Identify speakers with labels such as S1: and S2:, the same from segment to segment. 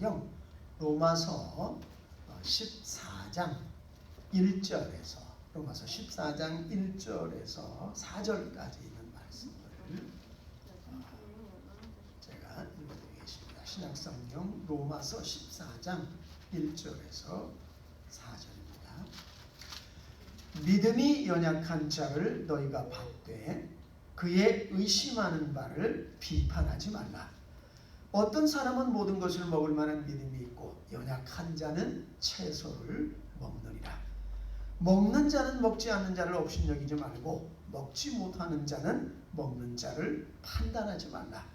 S1: 성경 로마서 14장 1절에서 로마서 14장 1절에서 4절까지 있는 말씀을 제가 읽어드리겠습니다. 신약성경 로마서 14장 1절에서 4절입니다. 믿음이 연약한 자를 너희가 받되 그의 의심하는 바를 비판하지 말라. 어떤 사람은 모든 것을 먹을 만한 믿음이 있고 연약한 자는 채소를 먹느니라. 먹는 자는 먹지 않는 자를 업신여기지 말고 먹지 못하는 자는 먹는 자를 판단하지 말라.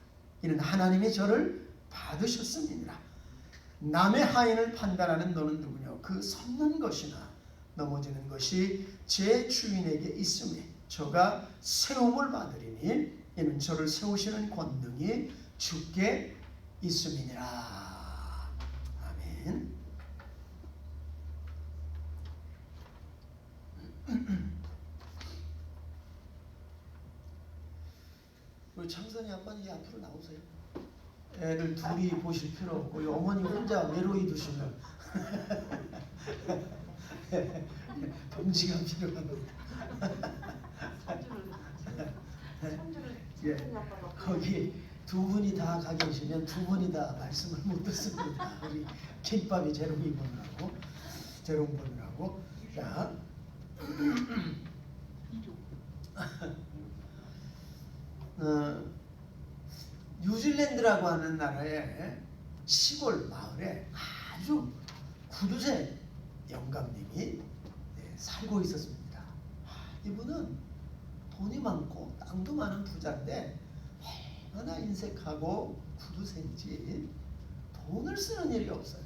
S1: 이는 하나님이 저를 받으셨음이니라. 남의 하인을 판단하는 너는 누구냐? 그 섰는 것이나 넘어지는 것이 제 주인에게 있음에 저가 세움을 받으리니 이는 저를 세우시는 권능이 주께 있음이니라. 아멘. 우리 창선이 아빠는 이 앞으로 나오세요. 애들 둘이 보실 필요 없고 어머니 혼자 외로이 두시면 동지가 필요합니다. 예, 거기 두 분이 다 가 계시면 두 분이 다 말씀을 못 듣습니다. 우리 김밥이 재롱이 보느라고 재롱 보느라고. 자, 뉴질랜드라고 하는 나라의 시골 마을에 아주 구두쇠 영감님이 살고 있었습니다. 이분은 돈이 많고 땅도 많은 부자인데 얼마나 인색하고 구두쇠인지 돈을 쓰는 일이 없어요.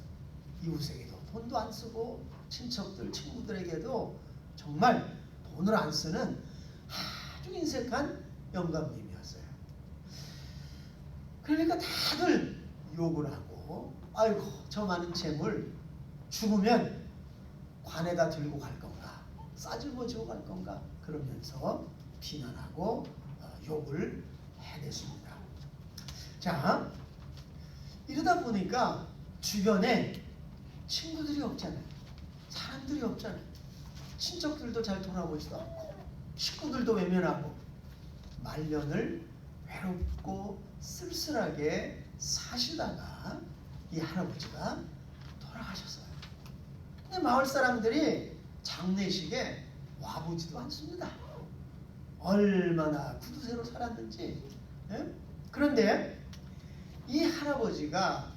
S1: 이웃에게도 돈도 안 쓰고 친척들, 친구들에게도 정말 돈을 안 쓰는 아주 인색한 영감님이었어요. 그러니까 다들 욕을 하고 아이고 저 많은 재물 죽으면 관에다 들고 갈 건가 싸질고 지고 갈 건가 그러면서 비난하고 욕을 해댔습니다. 자, 이러다 보니까 주변에 친구들이 없잖아요. 사람들이 없잖아요. 친척들도 잘 돌아보지도 않고 식구들도 외면하고 말년을 외롭고 쓸쓸하게 사시다가 이 할아버지가 돌아가셨어요. 근데 마을 사람들이 장례식에 와보지도 않습니다. 얼마나 구두쇠로 살았는지. 예? 그런데 이 할아버지가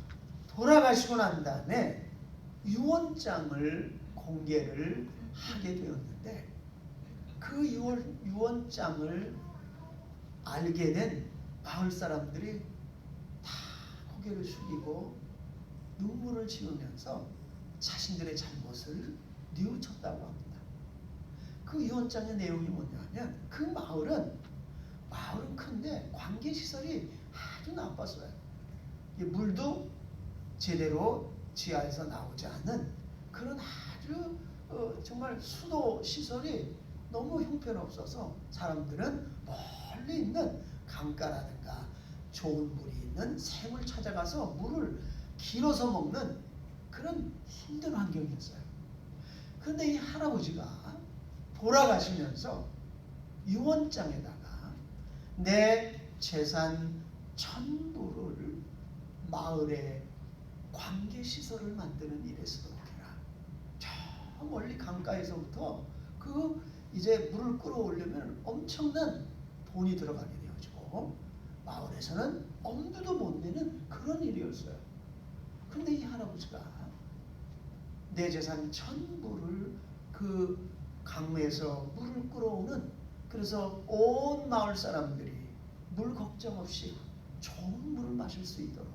S1: 돌아가시고 난 다음에 유언장을 공개를 하게 되었는데 그 유언장을 알게 된 마을 사람들이 다 고개를 숙이고 눈물을 지으면서 자신들의 잘못을 뉘우쳤다고 합니다. 그 유언장의 내용이 뭐냐면 그 마을은 큰데 관계시설이 아주 나빴어요. 물도 제대로 지하에서 나오지 않는 그런 아주 정말 수도 시설이 너무 형편없어서 사람들은 멀리 있는 강가라든가 좋은 물이 있는 샘을 찾아가서 물을 길어서 먹는 그런 힘든 환경이었어요. 그런데 이 할아버지가 돌아가시면서 유언장에다가 내 재산 전부를 마을에 관계시설을 만드는 일에 쓰도록 해라. 저 멀리 강가에서부터 그 이제 물을 끌어올리면 엄청난 돈이 들어가게 되어지고 마을에서는 엄두도 못 내는 그런 일이었어요. 그런데 이 할아버지가 내 재산 전부를 그 강에서 물을 끌어오는 그래서 온 마을 사람들이 물 걱정 없이 좋은 물을 마실 수 있도록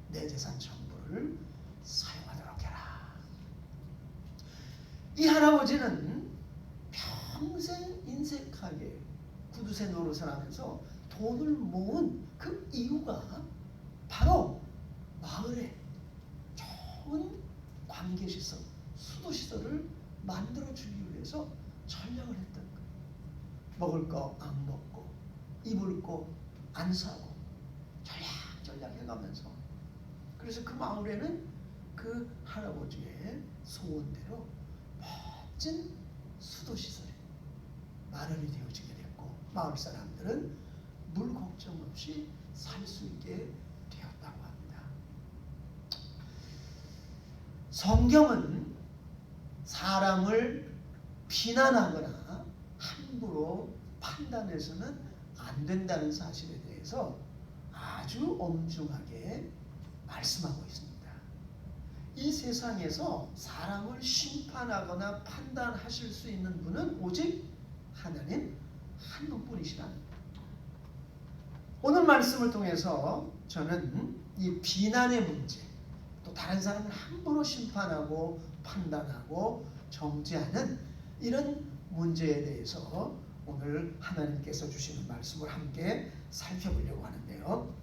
S1: 내 재산 전부를 사용하도록 해라. 이 할아버지는 평생 인색하게 구두쇠 노릇을 하면서 돈을 모은 그 이유가 바로 마을에 좋은 관계시설, 수도시설을 만들어주기 위해서 전략을 했던 거예요. 먹을 거 안 먹고 입을 거 안 사고 전략 해가면서 그래서 그 마을에는 그 할아버지의 소원대로 멋진 수도시설이 마련이 되어지게 됐고 마을 사람들은 물 걱정 없이 살 수 있게 되었다고 합니다. 성경은 사람을 비난하거나 함부로 판단해서는 안 된다는 사실에 대해서 아주 엄중하게 말씀하고 있습니다. 이 세상에서 사람을 심판하거나 판단하실 수 있는 분은 오직 하나님 한 분뿐이시라. 오늘 말씀을 통해서 저는 이 비난의 문제, 또 다른 사람을 함부로 심판하고 판단하고 정죄하는 이런 문제에 대해서 오늘 하나님께서 주시는 말씀을 함께 살펴보려고 하는데요.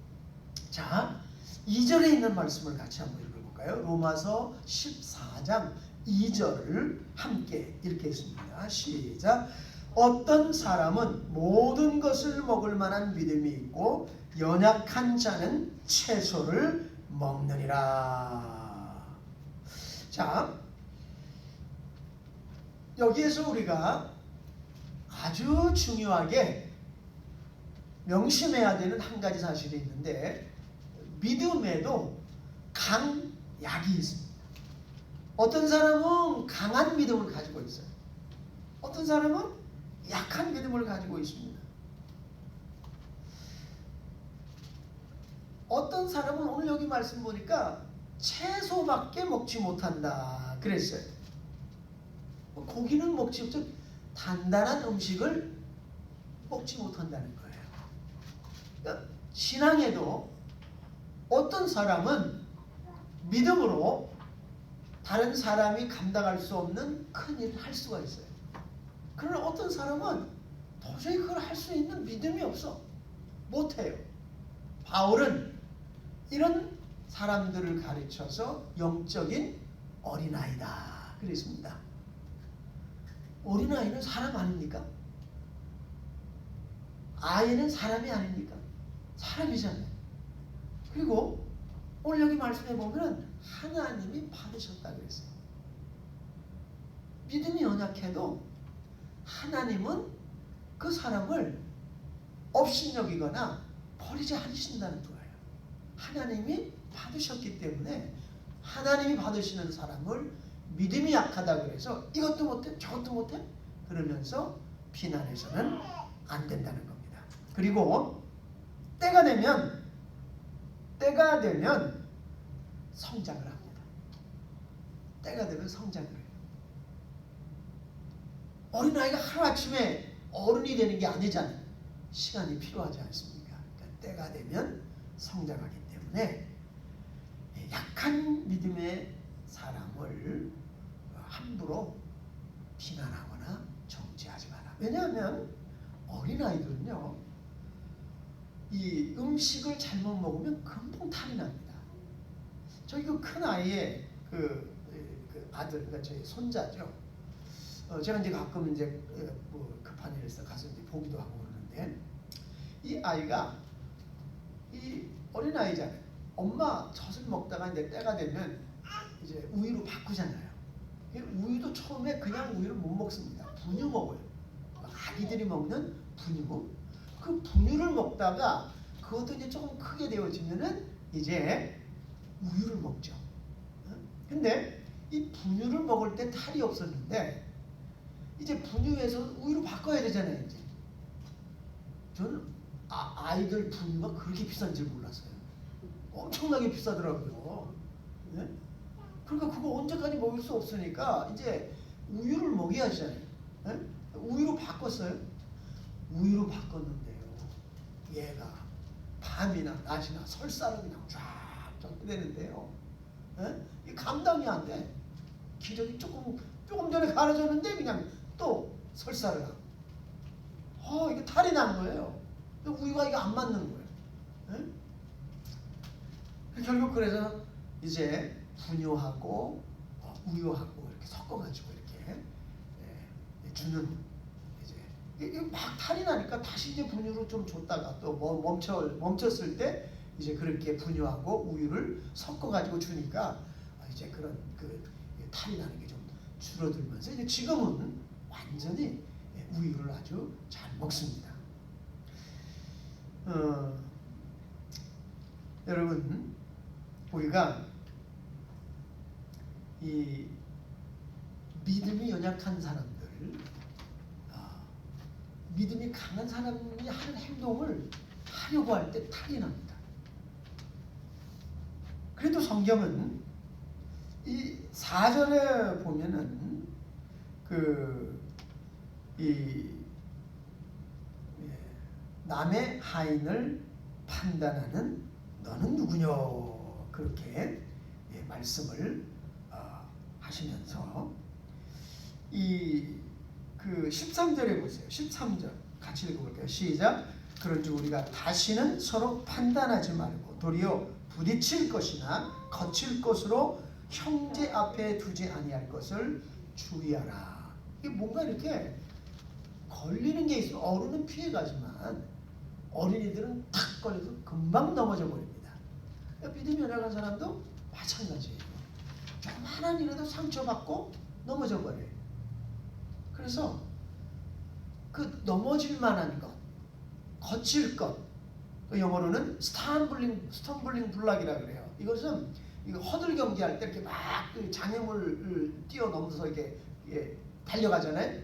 S1: 자, 2절에 있는 말씀을 같이 한번 읽어볼까요? 로마서 14장 2절을 함께 읽겠습니다. 시작. 어떤 사람은 모든 것을 먹을 만한 믿음이 있고 연약한 자는 채소를 먹느니라. 자, 여기에서 우리가 아주 중요하게 명심해야 되는 한 가지 사실이 있는데 믿음에도 강약이 있습니다. 어떤 사람은 강한 믿음을 가지고 있어요. 어떤 사람은 약한 믿음을 가지고 있습니다. 어떤 사람은 오늘 여기 말씀 보니까 채소밖에 먹지 못한다 그랬어요. 고기는 먹지 못해 단단한 음식을 먹지 못한다는 거예요. 그러니까 신앙에도 어떤 사람은 믿음으로 다른 사람이 감당할 수 없는 큰 일을 할 수가 있어요. 그러나 어떤 사람은 도저히 그걸 할 수 있는 믿음이 없어. 못해요. 바울은 이런 사람들을 가르쳐서 영적인 어린아이다 그랬습니다. 어린아이는 사람 아닙니까? 아이는 사람이 아닙니까? 사람이잖아요. 그리고 오늘 여기 말씀해 보면 하나님이 받으셨다 그랬어요. 믿음이 연약해도 하나님은 그 사람을 업신여기거나 버리지 않으신다는 거예요. 하나님이 받으셨기 때문에 하나님이 받으시는 사람을 믿음이 약하다 그래서 이것도 못해 저것도 못해 그러면서 비난해서는 안 된다는 겁니다. 그리고 때가 되면 성장을 합니다. 때가 되면 성장을 해요. 어린아이가 하루아침에 어른이 되는 게 아니잖아요. 시간이 필요하지 않습니까? 그러니까 때가 되면 성장하기 때문에 약한 믿음의 사람을 함부로 비난하거나 정죄하지 마라. 왜냐하면 어린아이들은요, 이 음식을 잘못 먹으면 금방 탈이 납니다. 저희 그 큰 아이의 그 아들, 그러니까 저희 손자죠. 제가 이제 가끔 이제 뭐 급한 일이 있어 가서 이제 보기도 하고 그러는데 이 아이가 이 어린 아이잖아요. 엄마 젖을 먹다가 이제 때가 되면 이제 우유로 바꾸잖아요. 우유도 처음에 그냥 우유를 못 먹습니다. 분유 먹어요. 아기들이 먹는 분유. 그 분유를 먹다가 그것도 이제 조금 크게 되어지면은 이제 우유를 먹죠. 근데 이 분유를 먹을 때 탈이 없었는데 이제 분유에서 우유로 바꿔야 되잖아요. 이제 저는 아이들 분유가 그렇게 비싼 줄 몰랐어요. 엄청나게 비싸더라고요. 네? 그러니까 그거 언제까지 먹을 수 없으니까 이제 우유를 먹여야 하잖아요. 네? 우유로 바꿨어요. 우유로 바꿨는데요. 얘가 밤이나 낮이나 설사를 그냥 쫙쫙 되는데요. 네? 이 감당이 안 돼. 기저귀 조금 전에 갈아줬는데 그냥 또 설사를 하고. 이게 탈이 난 거예요. 우유가 이거 안 맞는 거예요. 네? 결국 그래서 이제 분유하고 우유하고 이렇게 섞어가지고 이렇게 주는 이제 막 탈이 나니까 다시 이제 분유를 좀 줬다가 또 멈췄을 때 이제 그렇게 분유하고 우유를 섞어가지고 주니까 이제 그런 탈이 나는 게 좀 줄어들면서 이제 지금은 완전히 우유를 아주 잘 먹습니다. 여러분, 우리가 이 믿음이 연약한 사람들, 믿음이 강한 사람이 하는 행동을 하려고 할 때 탈이 납니다. 그래도 성경은 이 4절에 보면은 남의 하인을 판단하는 너는 누구뇨? 그렇게 말씀을 하시면서 이 13절에 보세요. 13절 같이 읽어볼게요. 시작. 그런즉 우리가 다시는 서로 판단하지 말고 도리어 부딪힐 것이나 거칠 것으로 형제 앞에 두지 아니할 것을 주의하라. 이게 뭔가 이렇게 걸리는 게 있어. 어른은 피해가지만 어린이들은 탁 걸려서 금방 넘어져 버립니다. 믿음이 연약한 사람도 마찬가지예요. 조그만한 일에도 상처받고 넘어져 버려요. 그래서 넘어질 만한 것, 거칠 것, 영어로는 스텀블링 블락이라 그래요. 이것은 허들 경기할 때 이렇게 막 장애물을 뛰어넘어서 이렇게 달려가잖아요.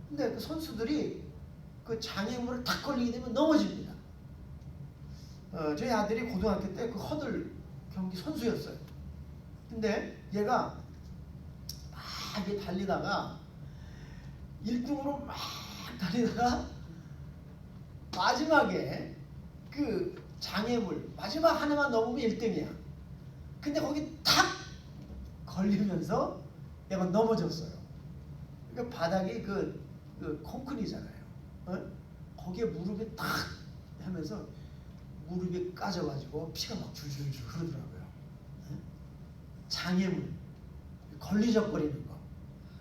S1: 근데 선수들이 장애물을 탁 걸리게 되면 넘어집니다. 저희 아들이 고등학교 때 허들 경기 선수였어요. 근데 얘가 막 이렇게 달리다가 1등으로 막 달리다가 마지막에 장애물 마지막 하나만 넘으면 1등이야. 근데 거기 탁 걸리면서 얘가 넘어졌어요. 그러니까 바닥이 콘크리잖아요. 거기에 무릎이 탁 하면서 무릎이 까져가지고 피가 막 줄줄줄 흐르더라고요. 장애물, 걸리적거리는 거.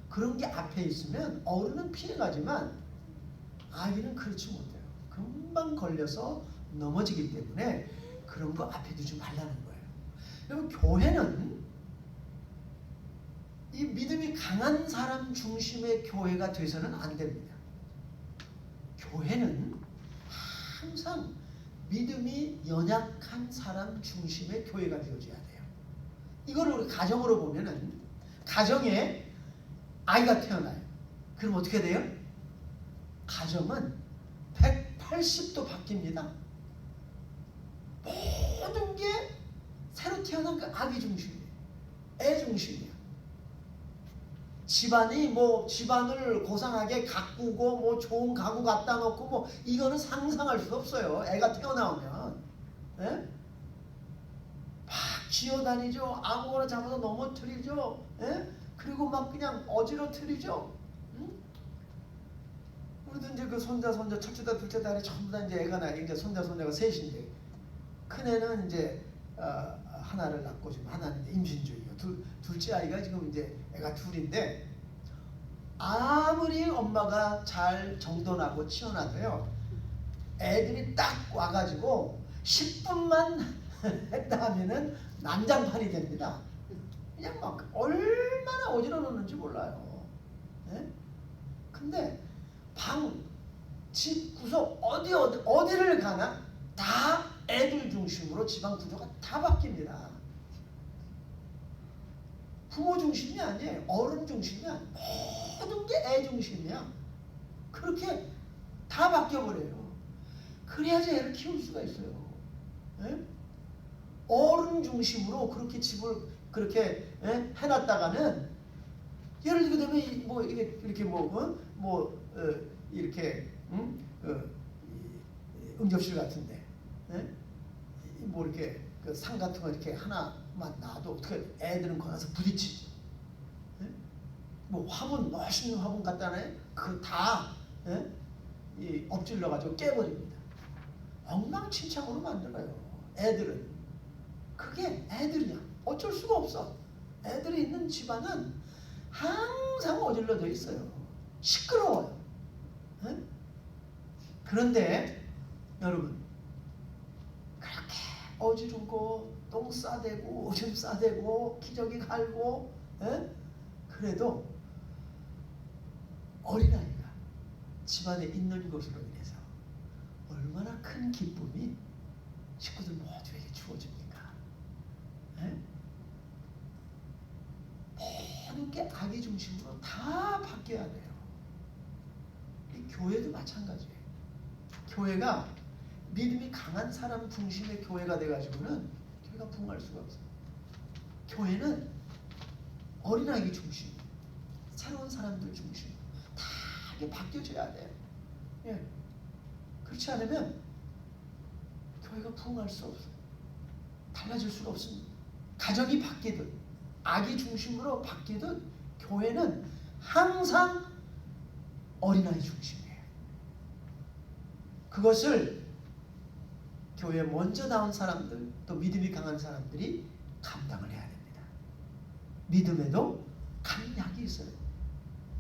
S1: 그런 게 앞에 있으면 어른은 피해가지만 아이는 그렇지 못해요. 금방 걸려서 넘어지기 때문에 그런 거 앞에 두지 말라는 거예요. 여러분, 교회는 이 믿음이 강한 사람 중심의 교회가 돼서는 안 됩니다. 교회는 항상 믿음이 연약한 사람 중심의 교회가 되어져야 돼요. 이걸 우리 가정으로 보면은, 가정에 아이가 태어나요. 그럼 어떻게 돼요? 가정은 180도 바뀝니다. 모든 게 새로 태어난 아기 중심이에요. 애 중심이에요. 집안이 집안을 고상하게 가꾸고 좋은 가구 갖다 놓고 이거는 상상할 수가 없어요. 애가 태어나오면. 예? 막 기어다니죠. 아무거나 잡아서 넘어뜨리죠. 예? 그리고 막 그냥 어지러뜨리죠. 응? 우리도 이제 손자, 첫째다, 둘째다 전부 다 이제 애가 나요. 이제 손자, 손자가 셋인데, 큰 애는 이제 하나를 낳고 지금 하나는 이제 임신 중이고, 둘째 아이가 지금 이제 애가 둘인데, 아무리 엄마가 잘 정돈하고 치워놔도요, 애들이 딱 와가지고 10분만 했다 하면은 난장판이 됩니다. 그냥 막 얼마나 어지러웠는지 몰라요. 네? 근데 방, 집 구석 어디를 가나 다 애들 중심으로 집안 구조가 다 바뀝니다. 부모 중심이 아니에요. 어른 중심이 아니에요. 모든 게 애 중심이야. 그렇게 다 바뀌어버려요. 그래야지 애를 키울 수가 있어요. 네? 어른 중심으로 그렇게 집을 그렇게 해놨다가는, 예를 들게 되면 이렇게 이렇게 응접실 같은데 이렇게 상 같은 거 이렇게 하나만 놔도 어떻게 애들은 거기서 부딪히죠. 화분, 멋있는 화분 갖다 놔요. 그거 다 엎질러 가지고 깨버립니다. 엉망진창으로 만들어요. 애들은. 그게 애들이야. 어쩔 수가 없어. 애들이 있는 집안은 항상 어질러져 있어요. 시끄러워요. 그런데 여러분, 그렇게 어지르고 똥 싸대고 오줌 싸대고 기저귀 갈고 그래도 어린아이가 집안에 있는 것으로 인해서 얼마나 큰 기쁨이 식구들 모두에게 주어집니까? 모든 게 아기 중심으로 다 바뀌어야 돼요. 이 교회도 마찬가지예요. 교회가 믿음이 강한 사람 중심의 교회가 돼가지고는 교회가 부흥할 수가 없어요. 교회는 어린아이 중심, 새로운 사람들 중심 다 이게 바뀌어져야 돼요. 예. 그렇지 않으면 교회가 부흥할 수 없어요. 달라질 수가 없습니다. 가정이 바뀌든 아기 중심으로 바뀌든 교회는 항상 어린아이 중심이에요. 그것을 교회에 먼저 나온 사람들, 또 믿음이 강한 사람들이 감당을 해야 됩니다. 믿음에도 강약이 있어요.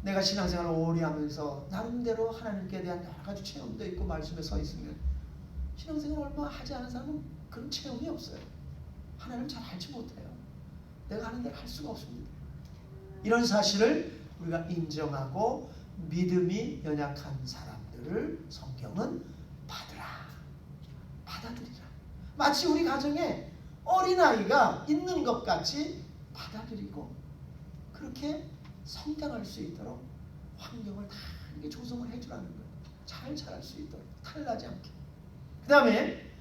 S1: 내가 신앙생활을 오래 하면서 나름대로 하나님께 대한 여러 가지 체험도 있고 말씀에 서 있으면 신앙생활을 얼마 하지 않은 사람은 그런 체험이 없어요. 하나님을 잘 알지 못해요. 내가 하는 대로 할 수가 없습니다. 이런 사실을 우리가 인정하고 믿음이 연약한 사람들을 성경은 받아들이라. 마치 우리 가정에 어린아이가 있는 것 같이 받아들이고 그렇게 성장할 수 있도록 환경을 다 이렇게 조성을 해주라는 거예요. 잘 자랄 수 있도록 탈나지 않게. 그 다음에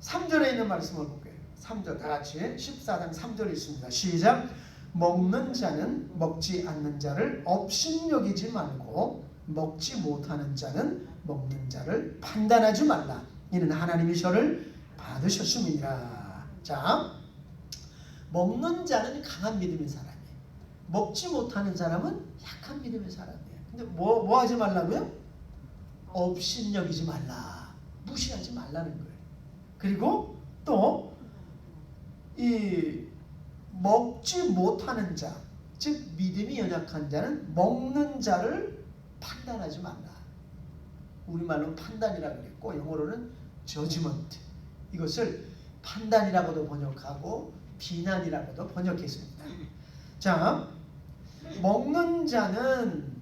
S1: 3절에 있는 말씀을 볼게요. 3절 다 같이 14장 3절 있습니다. 시작. 먹는 자는 먹지 않는 자를 업신여기지 말고 먹지 못하는 자는 먹는 자를 판단하지 말라. 이는 하나님이 저를 받으셨음이니라. 자, 먹는 자는 강한 믿음의 사람이에요. 먹지 못하는 사람은 약한 믿음의 사람이에요. 근데 뭐 하지 말라고요? 업신여기지 말라. 무시하지 말라는 거예요. 그리고 또 이 먹지 못하는 자, 즉 믿음이 연약한 자는 먹는 자를 판단하지 말라. 우리말로는 판단이라고 그랬고 영어로는 judgment. 이것을 판단이라고도 번역하고 비난이라고도 번역했습니다. 자, 먹는 자는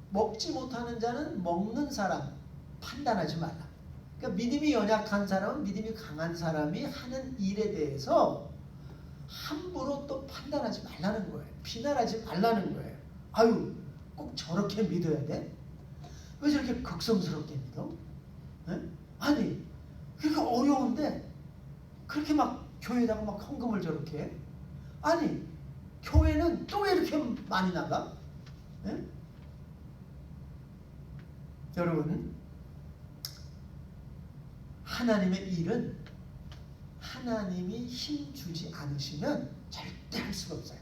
S1: 먹지 못하는 자는 먹는 사람 판단하지 말라. 그러니까 믿음이 연약한 사람은 믿음이 강한 사람이 하는 일에 대해서 함부로 또 판단하지 말라는 거예요. 비난하지 말라는 거예요. 아유, 꼭 저렇게 믿어야 돼? 왜 저렇게 극성스럽게 믿어? 에? 아니, 그렇게 어려운데 그렇게 막 교회에다가 막 헌금을 저렇게 해? 아니, 교회는 또 왜 이렇게 많이 나가? 에? 여러분, 하나님의 일은 하나님이 힘 주지 않으시면 절대 할 수가 없어요.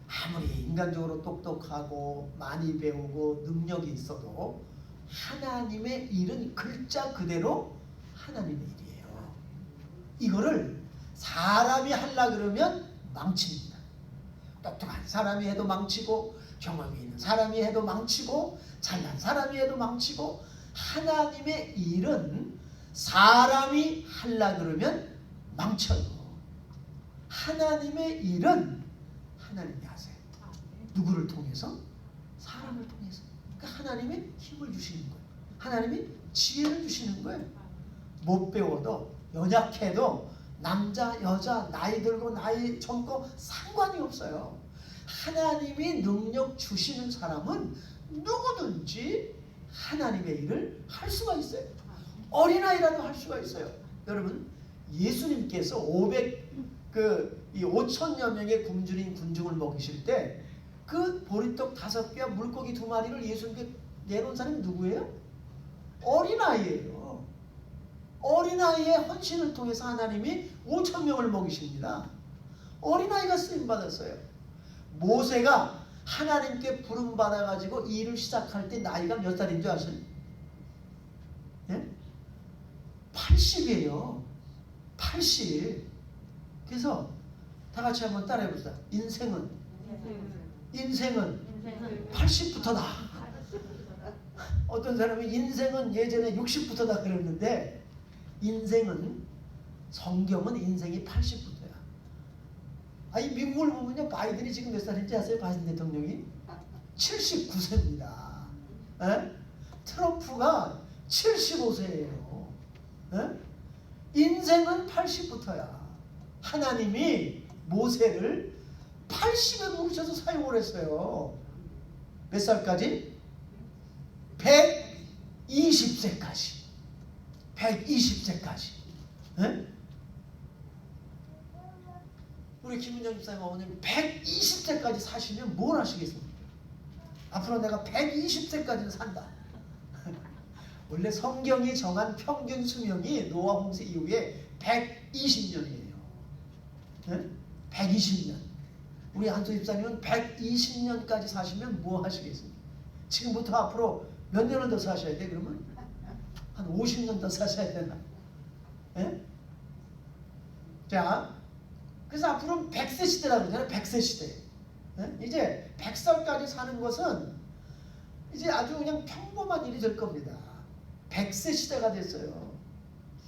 S1: 아무리 인간적으로 똑똑하고 많이 배우고 능력이 있어도 하나님의 일은 글자 그대로 하나님의 일이에요. 이거를 사람이 하려고 그러면 망칩니다. 똑똑한 사람이 해도 망치고 경험이 있는 사람이 해도 망치고 잘난 사람이 해도 망치고 하나님의 일은 사람이 하려고 그러면 망쳐요. 하나님의 일은 하나님이 하세요. 누구를 통해서? 사람을 통해서. 그러니까 하나님이 힘을 주시는 거예요. 하나님이 지혜를 주시는 거예요. 못 배워도 연약해도 남자, 여자, 나이 들고 나이 젊고 상관이 없어요. 하나님이 능력 주시는 사람은 누구든지 하나님의 일을 할 수가 있어요. 어린아이라도 할 수가 있어요. 여러분, 예수님께서 5천여 명의 굶주린 군중을 먹이실 때 그 보리떡 5개와 물고기 2마리를 예수님께 내놓은 사람이 누구예요? 어린아이예요. 어린아이의 헌신을 통해서 하나님이 5천 명을 먹이십니다. 어린아이가 쓰임받았어요. 모세가 하나님께 부름받아가지고 일을 시작할 때 나이가 몇 살인 줄 아세요? 예? 80이에요. 80. 그래서 다 같이 한번 따라해보자. 인생은 80부터다. 어떤 사람이 인생은 예전에 60부터다 그랬는데 인생은 성경은 인생이 80부터야. 아니 미국을 보면요, 바이든이 지금 몇 살인지 아세요? 바이든 대통령이 79세입니다. 트럼프가 75세예요. 인생은 80부터야. 하나님이 모세를 80에 부르셔서 사용을 했어요. 몇 살까지? 120세까지. 120세까지. 우리 김은정 집사님 어머님 120세까지 사시면 뭘 하시겠습니까? 앞으로 내가 120세까지는 산다. 원래 성경이 정한 평균 수명이 노아 홍수 이후에 120년이에요. 120년. 우리 한소 집사님은 120년까지 사시면 뭐 하시겠습니까? 지금부터 앞으로 몇 년을 더 사셔야 돼? 그러면 한 50년 더 사셔야 되나? 자, 그래서 앞으로는 100세 시대라고 그러잖아요. 100세 시대. 이제 100살까지 사는 것은 이제 아주 그냥 평범한 일이 될 겁니다. 100세 시대가 됐어요.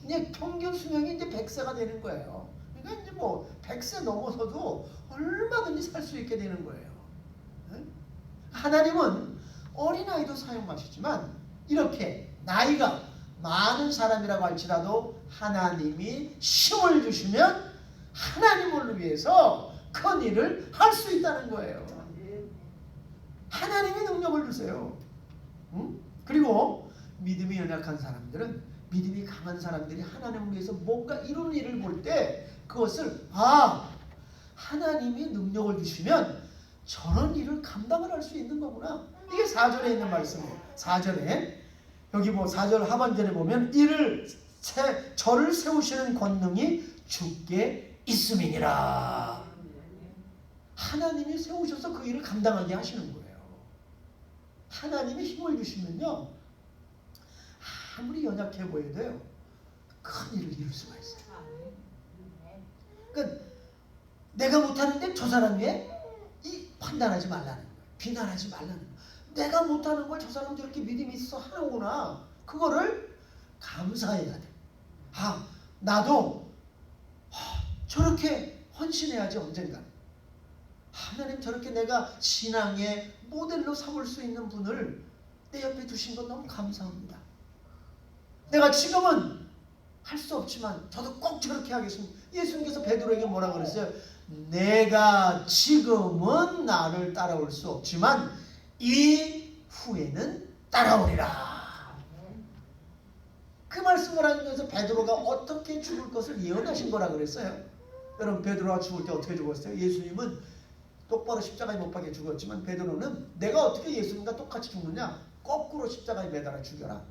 S1: 이제 평균 수명이 이제 100세가 되는 거예요. 그러니까 이제 뭐 100세 넘어서도 얼마든지 살 수 있게 되는 거예요. 하나님은 어린아이도 사용하시지만 이렇게 나이가 많은 사람이라고 할지라도 하나님이 힘을 주시면 하나님을 위해서 큰 일을 할 수 있다는 거예요. 하나님이 능력을 주세요. 그리고 믿음이 연약한 사람들은, 믿음이 강한 사람들이 하나님을 위해서 뭔가 이런 일을 볼 때 그것을 하나님이 능력을 주시면 저런 일을 감당을 할 수 있는 거구나. 이게 4절에 있는 말씀이에요. 4절에 여기 뭐 4절 하반절에 보면 저를 세우시는 권능이 주께 있음이니라. 하나님이 세우셔서 그 일을 감당하게 하시는 거예요. 하나님이 힘을 주시면요, 아무리 연약해 보여도요 큰 일을 이룰 수가 있어요. 그러니까 내가 못하는데 저 사람 왜 판단하지 말라는 거예요. 비난하지 말라는 거예요. 내가 못하는 걸 저 사람 저렇게 믿음이 있어 하는구나. 그거를 감사해야 돼. 나도 저렇게 헌신해야지 언젠가. 하나님 저렇게 내가 신앙의 모델로 삼을 수 있는 분을 내 옆에 두신 건 너무 감사합니다. 내가 지금은 할 수 없지만 저도 꼭 저렇게 하겠습니다. 예수님께서 베드로에게 뭐라 그랬어요? 내가 지금은 나를 따라올 수 없지만 이 후에는 따라오리라. 그 말씀을 하면서 베드로가 어떻게 죽을 것을 예언하신 거라 그랬어요. 여러분, 베드로가 죽을 때 어떻게 죽었어요? 예수님은 똑바로 십자가에 못 박혀 죽었지만 베드로는 내가 어떻게 예수님과 똑같이 죽느냐? 거꾸로 십자가에 매달아 죽여라.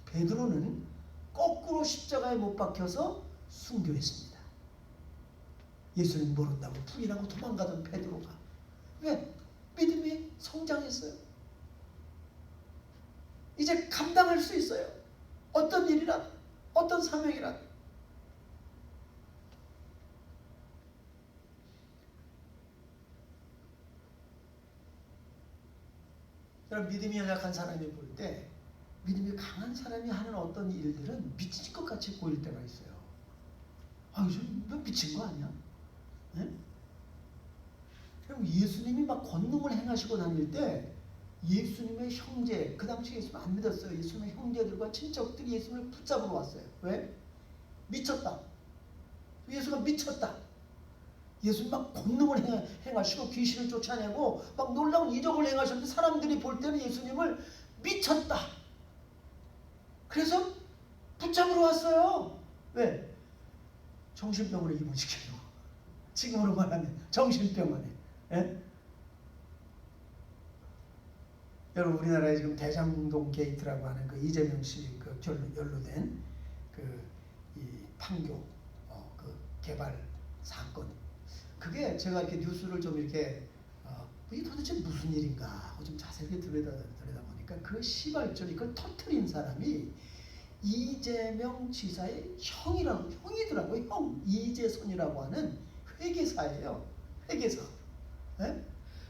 S1: 베드로는 거꾸로 십자가에 못 박혀서 순교했습니다. 예수님 모른다고 부인하고 도망가던 베드로가 왜? 믿음이 성장했어요. 이제 감당할 수 있어요. 어떤 일이라도, 어떤 사명이라도. 여러분, 믿음이 연약한 사람이 볼 때 믿음이 강한 사람이 하는 어떤 일들은 미칠 것 같이 보일 때가 있어요. 너 미친 거 아니야? 그럼 예수님이 막 권능을 행하시고 다닐 때 예수님의 형제, 그 당시 예수님 안 믿었어요. 예수님의 형제들과 친척들이 예수님을 붙잡으러 왔어요. 왜? 미쳤다. 예수가 미쳤다. 예수님 막 권능을 행하시고 귀신을 쫓아내고 막 놀라운 이적을 행하셨는데 사람들이 볼 때는 예수님을 미쳤다. 그래서 붙잡으러 왔어요. 왜? 정신병으로 입원시켜요. 지금으로 말하면 정신병원에. 여러분, 우리나라에 지금 대장동 게이트라고 하는 그 이재명 씨 그 연루된 이 판교 그 개발 사건, 그게 제가 이렇게 뉴스를 좀 이렇게 이게 도대체 무슨 일인가 하고 좀 자세하게 들여다보니까 그 시발점이 그걸 터뜨린 사람이 이재명 지사의 형이더라고요. 형 이재선이라고 하는 회계사예요. 회계사.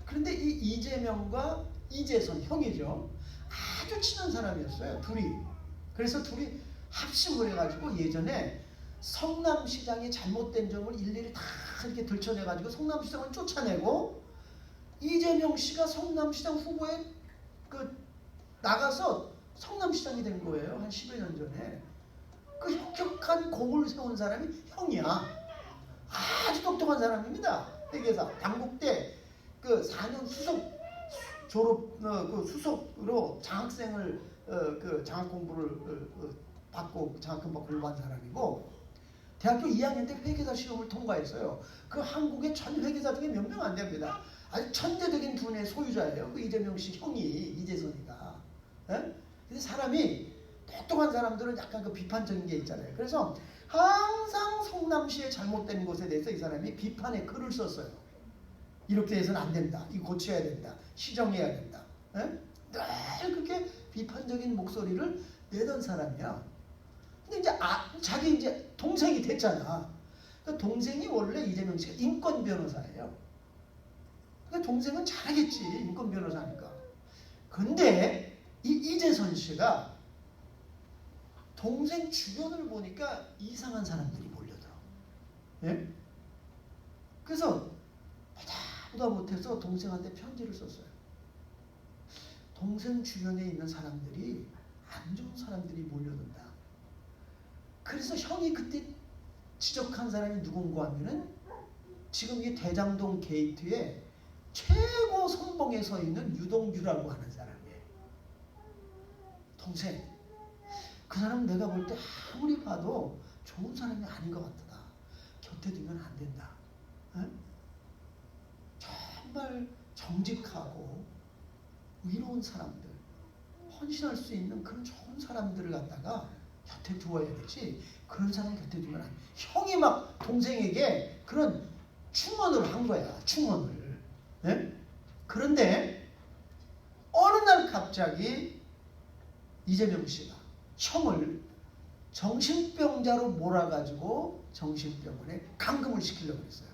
S1: 그런데 이 이재명과 이재선 형이죠. 아주 친한 사람이었어요. 둘이. 그래서 둘이 합심을 해가지고 예전에 성남시장의 잘못된 점을 일일이 다 이렇게 들춰내가지고 성남시장을 쫓아내고 이재명 씨가 성남시장 후보에 나가서 성남시장이 된 거예요. 한 10여 년 전에. 그 혁혁한 공을 세운 사람이 형이야. 아주 똑똑한 사람입니다. 회계사 당국대 4년 수석 졸업 수석으로 장학생을 장학 공부를 받고 장학금 받고 공부한 사람이고 대학교 2학년 때 회계사 시험을 통과했어요. 그 한국의 전 회계사 중에 몇 명 안 됩니다. 아주 천재적인 두뇌 소유자예요. 그 이재명 씨 형이 이재선이가. 예? 근데 사람이 똑똑한 사람들은 약간 그 비판적인 게 있잖아요. 그래서 항상 성남시의 잘못된 것에 대해서 이 사람이 비판의 글을 썼어요. 이렇게 해서는 안 된다. 이거 고쳐야 된다. 시정해야 된다. 예? 늘 그렇게 비판적인 목소리를 내던 사람이야. 근데 이제 자기 이제 동생이 됐잖아. 그러니까 동생이 원래 이재명 씨가 인권 변호사예요. 그러니까 동생은 잘하겠지. 인권 변호사니까. 근데 이재선 씨가 동생 주변을 보니까 이상한 사람들이 몰려들어. 예? 그래서 보다 못해서 동생한테 편지를 썼어요. 동생 주변에 있는 사람들이 안 좋은 사람들이 몰려든다. 그래서 형이 그때 지적한 사람이 누군가 하면은 지금 이 대장동 게이트에 최고 선봉에 서 있는 유동규라고 하는 사람이에요. 동생. 그 사람은 내가 볼 때 아무리 봐도 좋은 사람이 아닌 것 같다. 곁에 두면 안 된다. 에? 정말 정직하고 의로운 사람들, 헌신할 수 있는 그런 좋은 사람들을 갖다가 곁에 두어야 되지. 그런 사람 곁에 두면 안 돼. 형이 막 동생에게 그런 충언을 한 거야. 충언을. 네? 그런데 어느 날 갑자기 이재명 씨가 형을 정신병자로 몰아가지고 정신병원에 감금을 시키려고 했어요.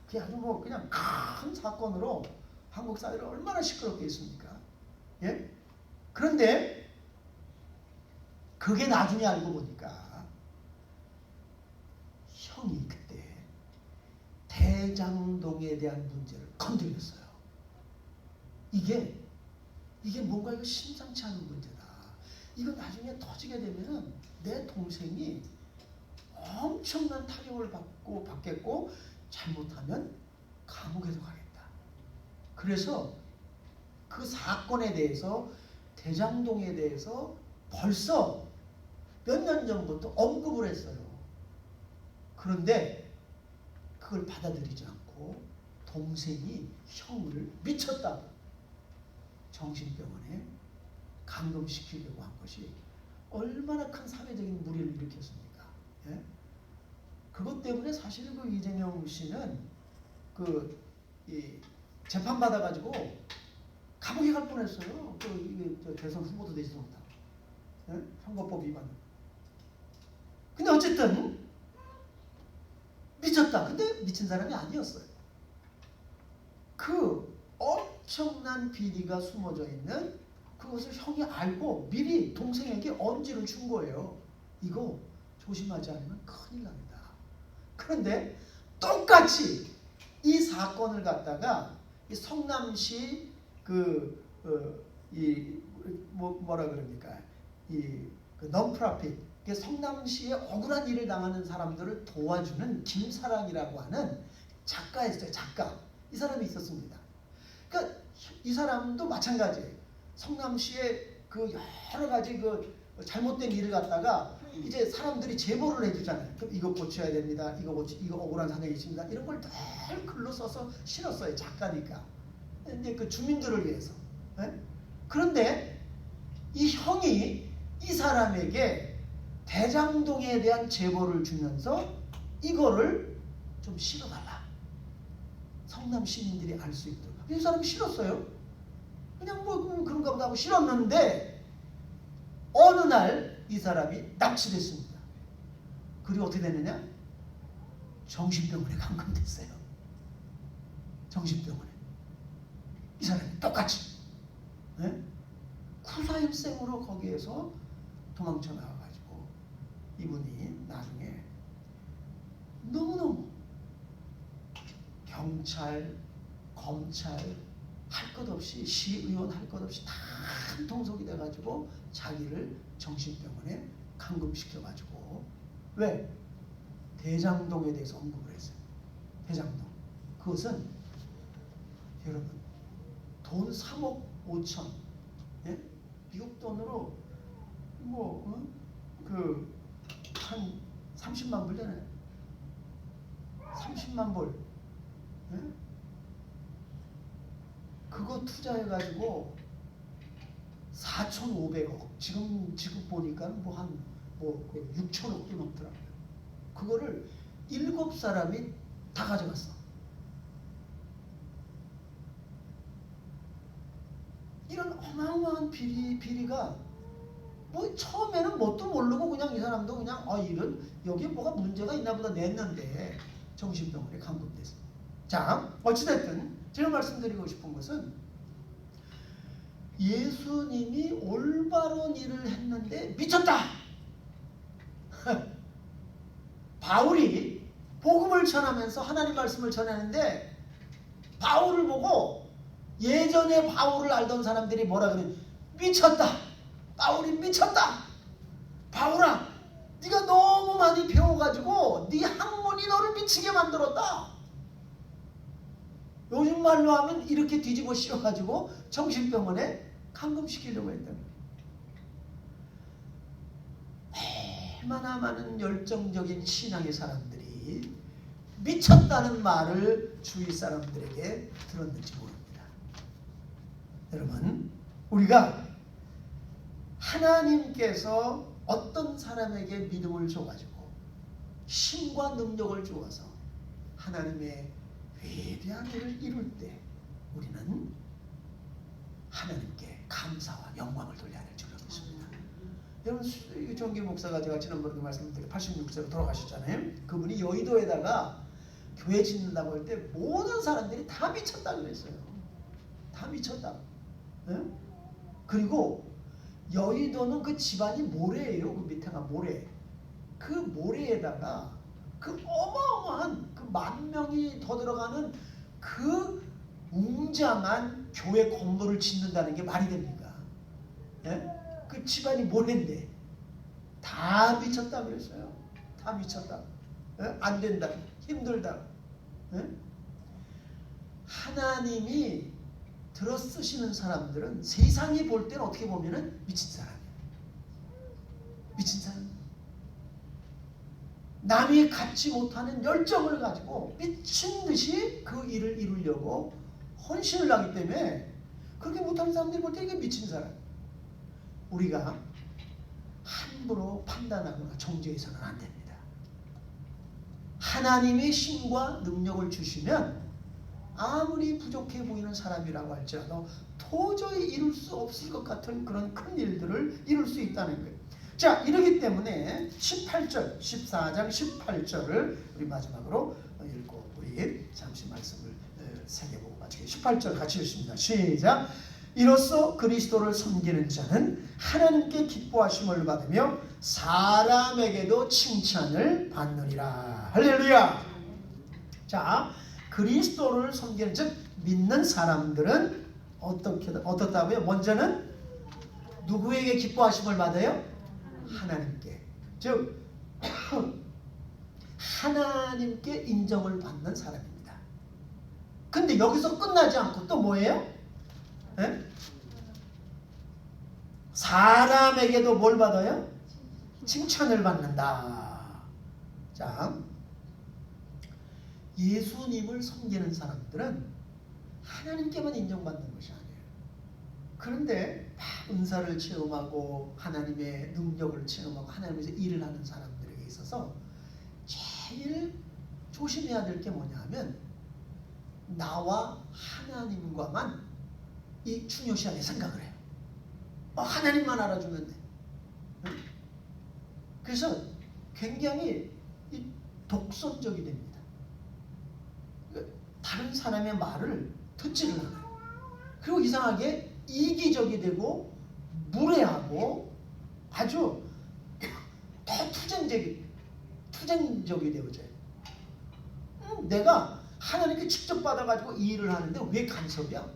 S1: 그게 아주 그냥 큰 사건으로 한국 사회를 얼마나 시끄럽게 했습니까? 예? 그런데 그게 나중에 알고 보니까 형이 그때 대장동에 대한 문제를 건드렸어요. 이게 뭔가 이거 심상치 않은 문제다. 이거 나중에 터지게 되면은 내 동생이 엄청난 타격을 받겠고 잘못하면 감옥에도 가겠다. 그래서 그 사건에 대해서 대장동에 대해서 벌써 몇 년 전부터 언급을 했어요. 그런데 그걸 받아들이지 않고 동생이 형을 미쳤다고 정신병원에 감금시키려고 한 것이 얼마나 큰 사회적인 물의를 일으켰습니까? 예? 그것 때문에 사실은 그 이재명 씨는 재판 받아가지고 감옥에 갈 뻔했어요. 대선 후보도 되지도 못하고. 예? 선거법 위반. 근데 어쨌든 미쳤다. 근데 미친 사람이 아니었어요. 그 엄청난 비리가 숨어져 있는 그것을 형이 알고 미리 동생에게 언지를 준 거예요. 이거 조심하지 않으면 큰일 납니다. 그런데 똑같이 이 사건을 갖다가 이 성남시 뭐라 그럽니까? non-profit 성남시에 억울한 일을 당하는 사람들을 도와주는 김사랑이라고 하는 작가였어요. 작가. 이 사람이 있었습니다. 그러니까 이 사람도 마찬가지예요. 성남시에 여러 가지 잘못된 일을 갖다가 이제 사람들이 제보를 해주잖아요. 그럼 이거 고쳐야 됩니다. 이거 억울한 상황이 있습니다. 이런 걸 늘 글로 써서 실었어요. 작가니까. 근데 그 주민들을 위해서. 네? 그런데 이 형이 이 사람에게 대장동에 대한 제보를 주면서 이거를 좀 실어달라. 성남 시민들이 알 수 있도록. 이 사람이 실었어요. 그냥 그런가 보다 하고 실었는데 어느 날 이 사람이 납치됐습니다. 그리고 어떻게 됐느냐? 정신병원에 감금됐어요. 정신병원에. 이 사람이 똑같이. 네? 구사일생으로 거기에서 도망쳐 나와가지고 이분이 나중에 너무너무 경찰, 검찰 할 것 없이, 시의원 할 것 없이 다 통속이 돼가지고 자기를 정신병원에 감금시켜가지고, 왜? 대장동에 대해서 언급을 했어요. 대장동. 그것은 여러분 돈 3억 5천, 예? 미국 돈으로 한 30만 불 되네. 30만 불. 예? 그거 투자해가지고 4,500억. 지금 보니까 한 6천억도 넘더라고요. 그거를 7사람이 다 가져갔어. 이런 어마어마한 비리가 처음에는 뭣도 모르고 그냥 이 사람도 그냥 이런 여기에 뭐가 문제가 있나 보다 냈는데 정신병원에 감금됐어. 자, 어찌됐든 제가 말씀드리고 싶은 것은 예수님이 올바른 일을 했는데 미쳤다. 바울이 복음을 전하면서 하나님 말씀을 전하는데 바울을 보고 예전에 바울을 알던 사람들이 뭐라 그래? 미쳤다. 바울이 미쳤다. 바울아, 네가 너무 많이 배워가지고 네 학문이 너를 미치게 만들었다. 요즘 말로 하면 이렇게 뒤집어 씌워가지고 정신병원에 감금시키려고 했다는 거예요. 얼마나 많은 열정적인 신앙의 사람들이 미쳤다는 말을 주위 사람들에게 들었는지 모릅니다. 여러분, 우리가 하나님께서 어떤 사람에게 믿음을 줘가지고 힘과 능력을 주어서 하나님의 위대한 일을 이룰 때 우리는 하나님께 감사와 영광을 돌려야 될 줄로 믿습니다. 여러분, 정기 목사가 제가 지난번에 말씀드린 86세로 돌아가셨잖아요. 그분이 여의도에다가 교회 짓는다고 할 때 모든 사람들이 다 미쳤다 그랬어요. 다 미쳤다. 네? 그리고 여의도는 그 집안이 모래예요. 그 밑에가 모래. 그 모래에다가 그 어마어마한 그 10,000명이 더 들어가는 그 웅장한 교회 건물을 짓는다는 게 말이 됩니까? 예? 그 집안이 모래인데 다 미쳤다 그랬어요. 다 미쳤다. 예? 안 된다. 힘들다. 예? 하나님이 들어 쓰시는 사람들은 세상이 볼 때는 어떻게 보면은 미친 사람이에요. 미친 사람. 남이 갖지 못하는 열정을 가지고 미친 듯이 그 일을 이루려고 헌신을 하기 때문에 그렇게 못하는 사람들이 볼 때 이게 미친 사람. 우리가 함부로 판단하거나 정죄해서는 안 됩니다. 하나님의 힘과 능력을 주시면 아무리 부족해 보이는 사람이라고 할지라도 도저히 이룰 수 없을 것 같은 그런 큰 일들을 이룰 수 있다는 거예요. 자, 이러기 때문에 18절, 14장 18절을 우리 마지막으로 읽고 우리 잠시 말씀을 새겨보고 마치겠습니다. 18절 같이 읽습니다. 시작. 이로써 그리스도를 섬기는 자는 하나님께 기뻐하심을 받으며 사람에게도 칭찬을 받느니라. 할렐루야. 자, 그리스도를 섬기는 즉 믿는 사람들은 어떻다고요? 먼저는 누구에게 기뻐하심을 받아요? 하나님께. 즉 하나님께 인정을 받는 사람입니다. 근데 여기서 끝나지 않고 또 뭐예요? 네? 사람에게도 뭘 받아요? 칭찬을 받는다. 자, 예수님을 섬기는 사람들은 하나님께만 인정받는 것이 아니에요. 그런데 은사를 체험하고 하나님의 능력을 체험하고 하나님에서 일을 하는 사람들에게 있어서 제일 조심해야 될 게 뭐냐 하면 나와 하나님과만 이 중요시하게 생각을 해요. 하나님만 알아주면 돼. 그래서 굉장히 독선적이 됩니다. 다른 사람의 말을 듣지를 않아요. 그리고 이상하게 이기적이 되고 무례하고 아주 더 투쟁적이 되어져요. 내가 하나님께 직접 받아가지고 이 일을 하는데 왜 간섭이야?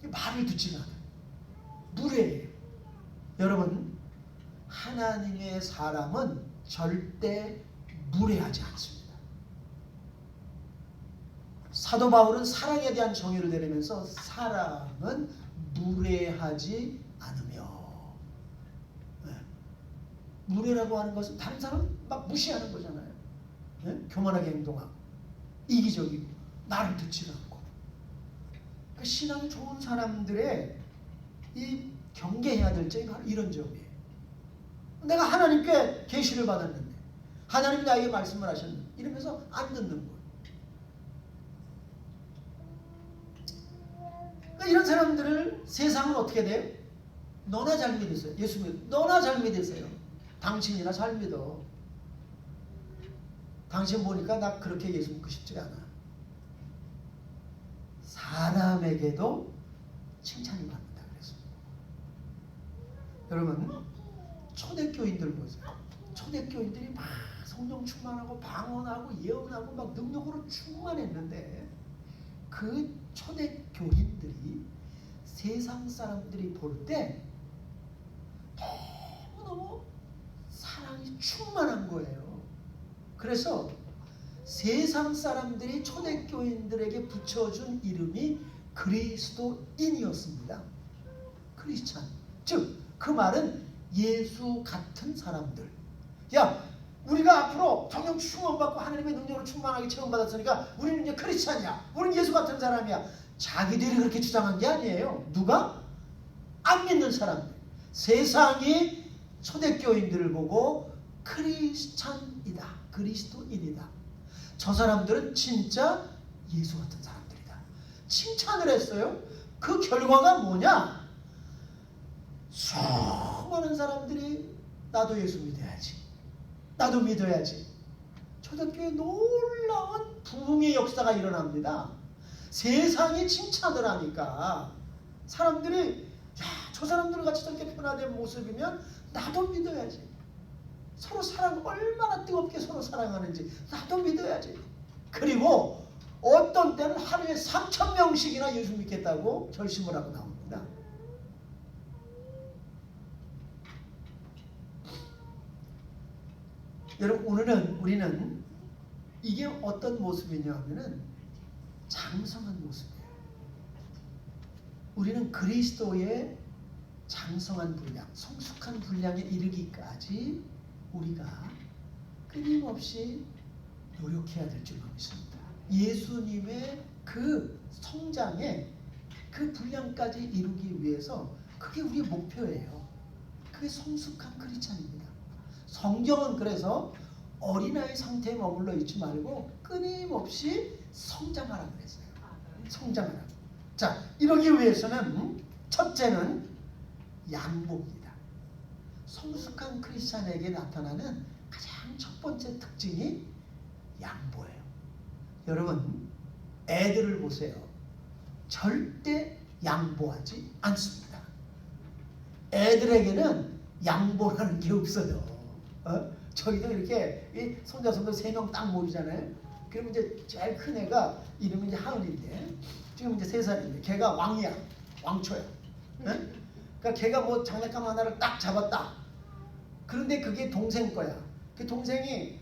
S1: 말을 듣지는 않아. 무례해요. 여러분, 하나님의 사람은 절대 무례하지 않습니다. 사도 바울은 사랑에 대한 정의를 내리면서 사랑은 무례하지 않으며, 무례라고 하는 것은 다른 사람 막 무시하는 거잖아요. 교만하게 행동하고 이기적이고 나를 듣지 않고. 그러니까 신앙이 좋은 사람들의 이 경계해야 될 점이 바로 이런 점이에요. 내가 하나님께 계시를 받았는데 하나님이 나에게 말씀을 하셨는데 이러면서 안 듣는 거예요. 그러니까 이런 사람들을 세상은 어떻게 돼요? 너나 잘 믿으세요. 예수 믿어. 너나 잘 믿으세요. 당신이나 잘 믿어. 당신 보니까 나 그렇게 예수 믿고 싶지가 않아. 사람에게도 칭찬을 받는다 그랬습니다. 여러분, 초대교인들 보세요. 초대교인들이 막 성령 충만하고 방언하고 예언하고 막 능력으로 충만했는데 그 초대교인들이 세상 사람들이 볼 때 너무너무 사랑이 충만한 거예요. 그래서 세상 사람들이 초대교인들에게 붙여준 이름이 그리스도인이었습니다. 크리스찬. 즉, 그 말은 예수 같은 사람들. 야, 우리가 앞으로 성령 충만받고 하나님의 능력으로 충만하게 체험받았으니까 우리는 이제 크리스찬이야. 우리는 예수 같은 사람이야. 자기들이 그렇게 주장한 게 아니에요. 누가? 안 믿는 사람들. 세상이 초대교인들을 보고 크리스찬이다, 그리스도인이다. 저 사람들은 진짜 예수 같은 사람들이다. 칭찬을 했어요. 그 결과가 뭐냐? 수많은 사람들이 나도 예수 믿어야지, 나도 믿어야지. 초대교회에 놀라운 부흥의 역사가 일어납니다. 세상이 칭찬을 하니까 사람들이 야, 저 사람들 같이 저렇게 변화된 모습이면 나도 믿어야지. 서로 사랑 얼마나 뜨겁게 서로 사랑하는지 나도 믿어야지. 그리고 어떤 때는 하루에 3,000명씩이나 예수 믿겠다고 결심을 하고 나옵니다. 여러분, 오늘은 우리는 이게 어떤 모습이냐 하면은 장성한 모습이에요. 우리는 그리스도의 장성한 분량, 성숙한 분량에 이르기까지 우리가 끊임없이 노력해야 될 줄로 믿습니다. 예수님의 그 성장에 그 분량까지 이루기 위해서 그게 우리의 목표예요. 그게 성숙한 크리스찬입니다. 성경은 그래서 어린아이 상태에 머물러 있지 말고 끊임없이 성장하라 그랬어요. 성장하라. 자, 이러기 위해서는 첫째는 양보입니다. 성숙한 크리스찬에게 나타나는 가장 첫 번째 특징이 양보예요. 여러분, 애들을 보세요. 절대 양보하지 않습니다. 애들에게는 양보라는 게 없어요. 저희도 이렇게 손자손들 3명 딱 모이잖아요. 그러면 이제 제일 큰 애가 이름이 이제 하은인데 지금 이제 3살인데 걔가 왕이야. 왕초야. 그러니까 걔가 뭐 장난감 하나를 딱 잡았다. 그런데 그게 동생 거야. 그 동생이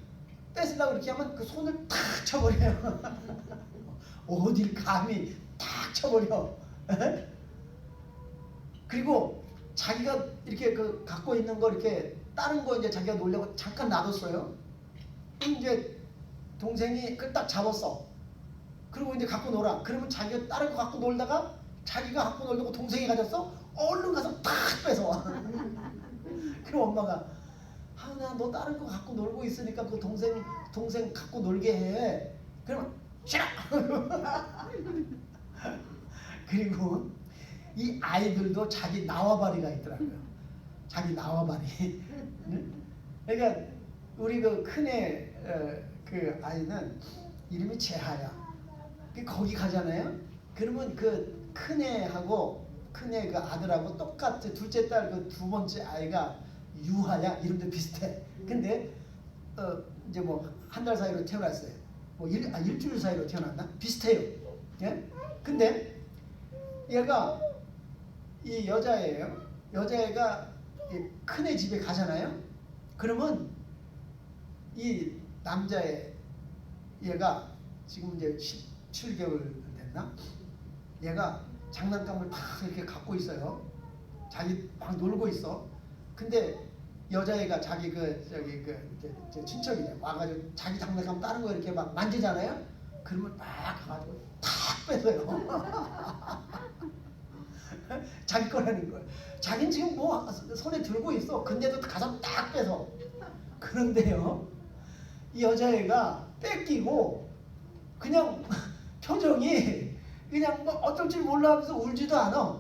S1: 뺏으려고 이렇게 하면 그 손을 탁 쳐버려요. 어딜 감히 탁 쳐버려. 그리고 자기가 이렇게 그 갖고 있는 거 이렇게 다른 거 이제 자기가 놀려고 잠깐 놔뒀어요. 그럼 이제 동생이 그걸 딱 잡았어. 그리고 이제 갖고 놀아. 그러면 자기가 다른 거 갖고 놀다가 자기가 갖고 놀려고 동생이 가졌어. 얼른 가서 탁 뺏어와. 그럼 엄마가 하은아, 너 다른 거 갖고 놀고 있으니까 그 동생 갖고 놀게 해. 그러면 싫어. 그리고 이 아이들도 자기 나와바리가 있더라고요. 자기 나와바리. 그러니까 우리 그 큰애 그 아이는 이름이 재하야. 거기 가잖아요. 그러면 그 큰애하고 큰애 그 아들하고 똑같아. 둘째 딸 그 두 번째 아이가 유하야. 이름도 비슷해. 근데 이제 뭐 한 달 사이로 태어났어요. 뭐 일주일 사이로 태어났나? 비슷해요. 예? 근데 얘가 이 여자애예요. 여자애가 큰애 집에 가잖아요. 그러면 이 남자애 얘가 지금 이제 17개월 됐나? 얘가 장난감을 막 이렇게 갖고 있어요. 자기 막 놀고 있어. 근데 여자애가 자기 친척이냐 와가지고 자기 장난감 다른 거 이렇게 막 만지잖아요. 그러면 막 가가지고 탁 뺏어요. 자기 거라는 걸. 자기는 지금 뭐 손에 들고 있어. 근데도 가서 딱 뺏어. 그런데요, 이 여자애가 뺏기고 그냥 표정이 그냥 뭐 어쩔 줄 몰라 하면서 울지도 않아.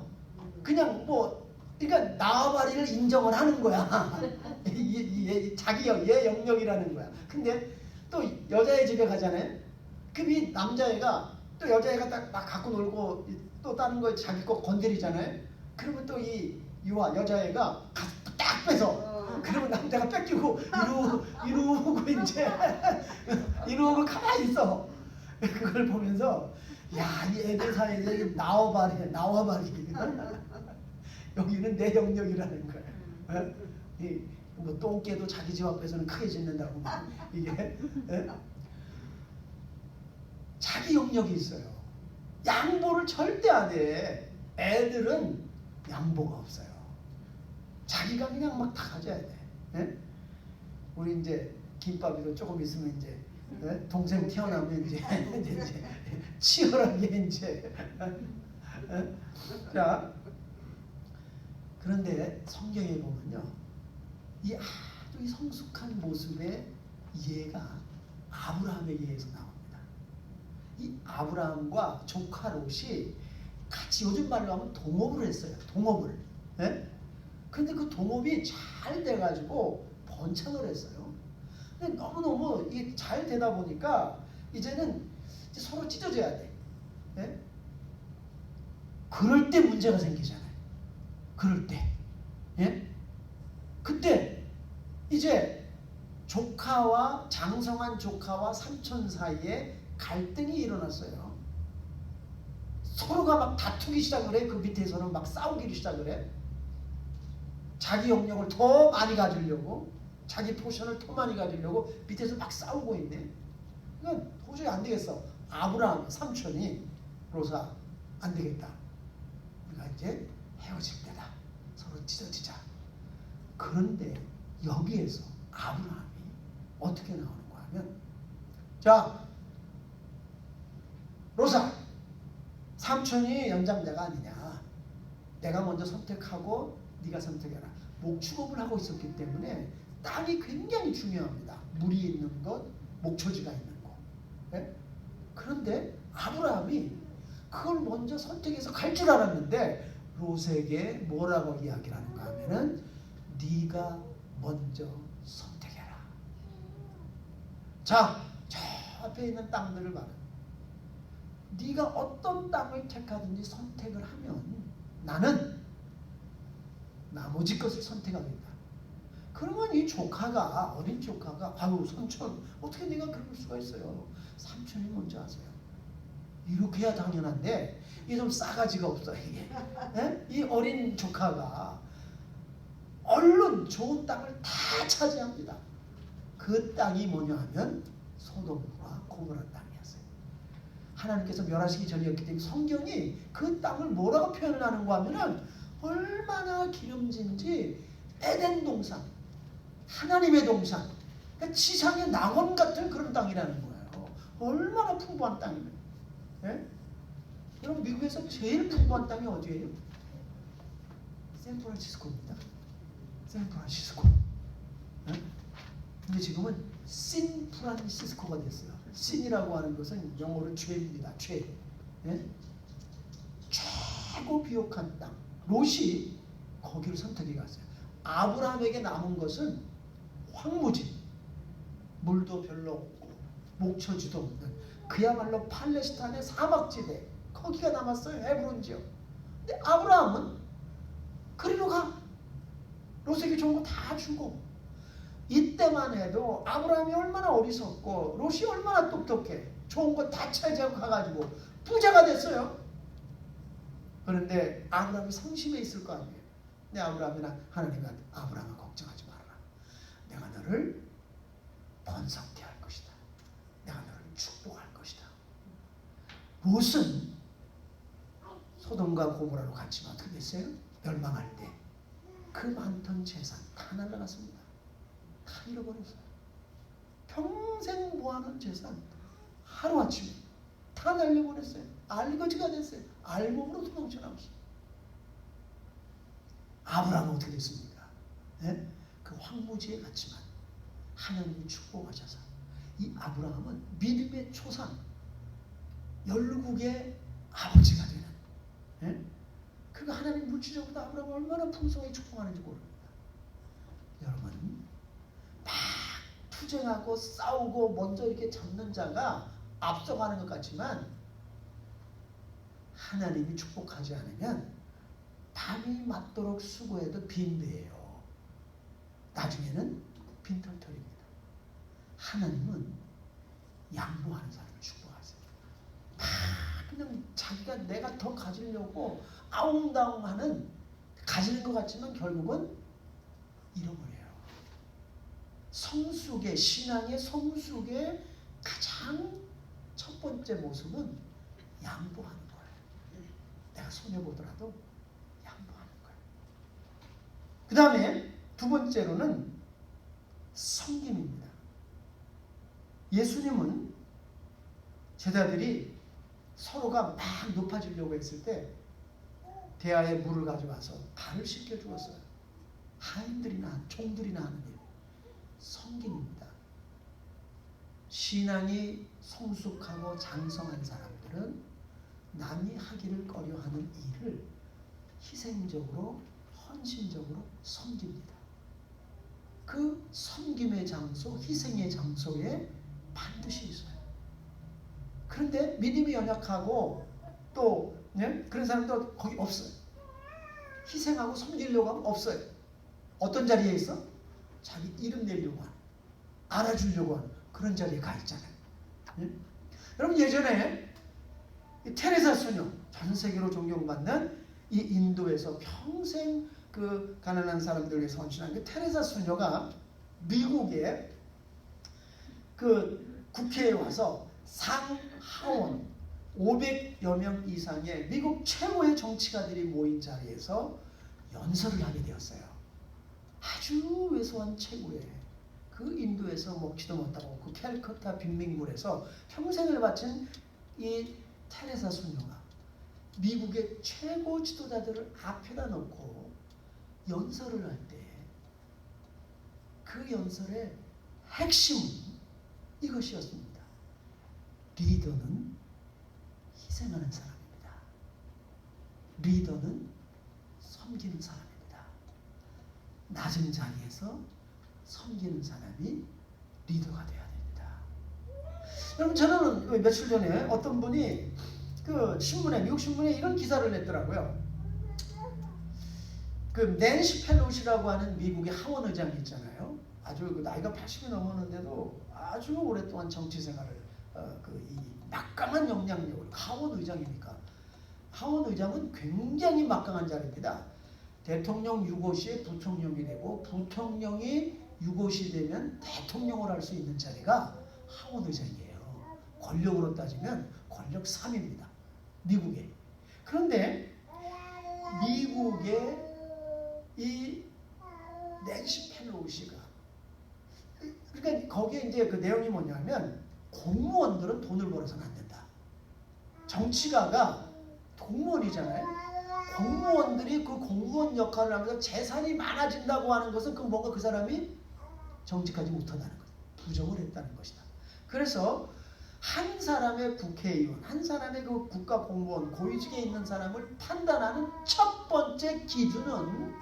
S1: 그냥 뭐 그러니까 나와바리를 인정을 하는 거야. 얘 영역이라는 거야. 근데 또 여자애 집에 가잖아요. 그럼 이 남자애가 또 여자애가 딱 막 갖고 놀고 또 다른 거 자기 거 건드리잖아요. 그러면 또 이 여자애가 가서 딱 뺏어. 그러면 남자가 뺏기고 이러고 이제 이러고 가만히 있어. 그걸 보면서 야, 이 애들 사이에 나와바리 여기는 내 영역이라는 거야. 뭐 똥개도 자기 집 앞에서는 크게 짖는다고 이게 자기 영역이 있어요. 양보를 절대 안 해. 애들은 양보가 없어요. 자기가 그냥 막 다 가져야 돼. 예? 우리 이제 김밥이도 조금 있으면 이제 동생 태어나면 이제 치열하게 이제 자. 그런데 성경에 보면요, 이 아주 성숙한 모습의 예가 아브라함에게 의해서 나옵니다. 이 아브라함과 조카 롯이 같이 요즘 말로 하면 동업을 했어요. 동업을. 예? 근데 그 동업이 잘 돼가지고 번창을 했어요. 근데 너무너무 이게 잘 되다 보니까 이제는 이제 서로 찢어져야 돼. 예? 그럴 때 문제가 생기잖아요. 그럴 때, 예? 그때 이제 조카와 장성한 조카와 삼촌 사이에 갈등이 일어났어요. 서로가 막 다투기 시작을 해. 그 밑에서는 막 싸우기 시작을 해. 자기 영역을 더 많이 가지려고, 자기 포션을 더 많이 가지려고 밑에서 막 싸우고 있네. 그러니까 도저히 안 되겠어. 아브라함 삼촌이 롯아 안 되겠다. 우리가 이제 헤어질 때다. 서로 찢어지자. 그런데 여기에서 아브라함이 어떻게 나오는가 하면, 자, 롯아, 삼촌이 연장자가 아니냐. 내가 먼저 선택하고 네가 선택해라. 목축업을 하고 있었기 때문에 땅이 굉장히 중요합니다. 물이 있는 것, 목초지가 있는 것. 네? 그런데 아브라함이 그걸 먼저 선택해서 갈 줄 알았는데 롯에게 뭐라고 이야기를 하는가 하면은 네가 먼저 선택해라. 자, 저 앞에 있는 땅들을 봐라. 네가 어떤 땅을 택하든지 선택을 하면 나는 나머지 것을 선택하겠다. 그러면 이 조카가, 어린 조카가, 아유 삼촌 어떻게 네가 그럴 수가 있어요. 삼촌이 먼저 하세요. 이렇게 해야 당연한데 이게 좀 싸가지가 없어 이게. 에? 이 어린 조카가 얼른 좋은 땅을 다 차지합니다. 그 땅이 뭐냐 하면 소돔과 고모라 땅이었어요. 하나님께서 멸하시기 전이었기 때문에 성경이 그 땅을 뭐라고 표현을 하는가 하면은 얼마나 기름진지 에덴 동산, 하나님의 동산, 그러니까 지상의 낙원 같은 그런 땅이라는 거예요. 얼마나 풍부한 땅이면. 예? 여러분 미국에서 제일 풍부한 땅이 어디예요? 샌프란시스코입니다. 샌프란시스코. 예? 근데 지금은 신프란시스코가 됐어요. 신이라고 하는 것은 영어로 죄입니다. 죄. 예? 최고 비옥한 땅. 롯이 거기를 선택해 갔어요. 아브라함에게 남은 것은 황무지, 물도 별로 없고 목초지도 없는 그야말로 팔레스타인의 사막지대, 거기가 남았어요. 헤브론 지역. 근데 아브라함은 그리로 가. 롯에게 좋은 거 다 주고 이때만 해도 아브라함이 얼마나 어리석고 롯이 얼마나 똑똑해. 좋은 거 다 차지하고 가가지고 부자가 됐어요. 그런데 아브라함이 성심에 있을 거 아니에요. 근데 아브라함이나 하나님이 아브라함아 걱정하지 말아라. 내가 너를 번성케 할 것이다. 내가 너를 축복할 것이다. 롯은 소돔과 고모라로 갔지만 어떻게 됐어요? 멸망할 때 그 많던 재산 다 날아갔습니다. 다 잃어버렸어요. 평생 모아놓은 재산 하루아침에 다 날려버렸어요. 알거지가 됐어요. 알몸으로 도망쳐 나왔어요. 아브라함은 어떻게 됐습니까? 네? 그 황무지에 갔지만 하나님이 축복하셔서 이 아브라함은 믿음의 초상, 열국의 아버지가 되는, 네? 그가 하나님 물질적으로 아브라함을 얼마나 풍성하게 축복하는지 모릅니다. 여러분, 막 투쟁하고 싸우고 먼저 이렇게 잡는 자가 앞서가는 것 같지만 하나님이 축복하지 않으면 밤이 맞도록 수고해도 빈배예요. 나중에는 빈털털입니다. 하나님은 양보하는 사람을 축복하세요. 막 그냥 자기가 내가 더 가지려고 아웅다웅하는, 가지는 것 같지만 결국은 잃어버려요. 성숙의, 신앙의 성숙의 가장 첫 번째 모습은 양보하는 거예요. 내가 손해보더라도 양보하는 거예요. 그 다음에 두 번째로는 섬김입니다. 예수님은 제자들이 서로가 막 높아지려고 했을 때 대야에 물을 가져와서 발을 씻겨 주었어요. 하인들이나 종들이나 하는 일, 섬김입니다. 신앙이 성숙하고 장성한 사람들은 남이 하기를 꺼려하는 일을 희생적으로, 헌신적으로 섬깁니다. 그 섬김의 장소, 희생의 장소에 반드시 있어요. 그런데 믿음이 연약하고 또 그런 사람도 거기 없어요. 희생하고 섬기려고 하면 없어요. 어떤 자리에 있어? 자기 이름 내려고 하는, 알아주려고 하는 그런 자리에 가 있잖아요. 여러분, 예전에 테레사 수녀, 전 세계로 존경받는 이 인도에서 평생 그 가난한 사람들 위해서 헌신한 그 테레사 수녀가 미국의 그 국회에 와서 상하원 500여 명 이상의 미국 최고의 정치가들이 모인 자리에서 연설을 하게 되었어요. 아주 왜소한 최고의, 그 인도에서 먹지도 못하고 그 캘커타 빈민굴에서 평생을 바친 이 테레사 수녀가 미국의 최고 지도자들을 앞에다 놓고 연설을 할 때 그 연설의 핵심은 이것이었습니다. 리더는 희생하는 사람입니다. 리더는 섬기는 사람입니다. 낮은 자리에서 섬기는 사람이 리더가 되어야 됩니다. 여러분, 저는 며칠 전에 어떤 분이 그 신문에, 미국 신문에 이런 기사를 냈더라고요. 그 낸시 펠로시라고 하는 미국의 하원 의장이 있잖아요. 아주 그 나이가 80이 넘었는데도 아주 오랫동안 정치 생활을 이 막강한 영향력을, 하원 의장이니까. 하원 의장은 굉장히 막강한 자리입니다. 대통령 유고시에 부통령이 되고 부통령이 유고시 되면 대통령을 할 수 있는 자리가 하원 의장이에요. 권력으로 따지면 권력 3입니다. 미국에. 그런데 미국의 이 낸시 펠로시가, 그러니까 거기에 이제 그 내용이 뭐냐면 공무원들은 돈을 벌어서는 안 된다. 정치가가 공무원이잖아요. 공무원들이 그 공무원 역할을 하면서 재산이 많아진다고 하는 것은 그 뭔가 그 사람이 정직하지 못하다는 것, 부정을 했다는 것이다. 그래서 한 사람의 국회의원, 한 사람의 그 국가 공무원, 고위직에 있는 사람을 판단하는 첫 번째 기준은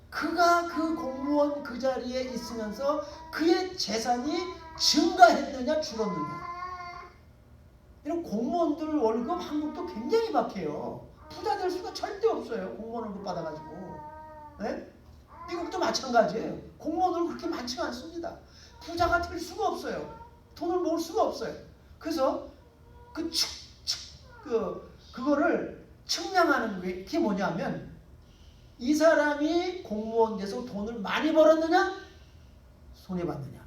S1: 그가 그 공무원 그 자리에 있으면서 그의 재산이 증가했느냐 줄었느냐. 이런 공무원들 월급 한국도 굉장히 박해요. 부자 될 수가 절대 없어요. 공무원 월급 받아가지고. 네? 미국도 마찬가지예요. 공무원들 그렇게 많지가 않습니다. 부자가 될 수가 없어요. 돈을 모을 수가 없어요. 그래서 그거를 측량하는 게 뭐냐면 이 사람이 공무원 돼서 돈을 많이 벌었느냐 손해봤느냐.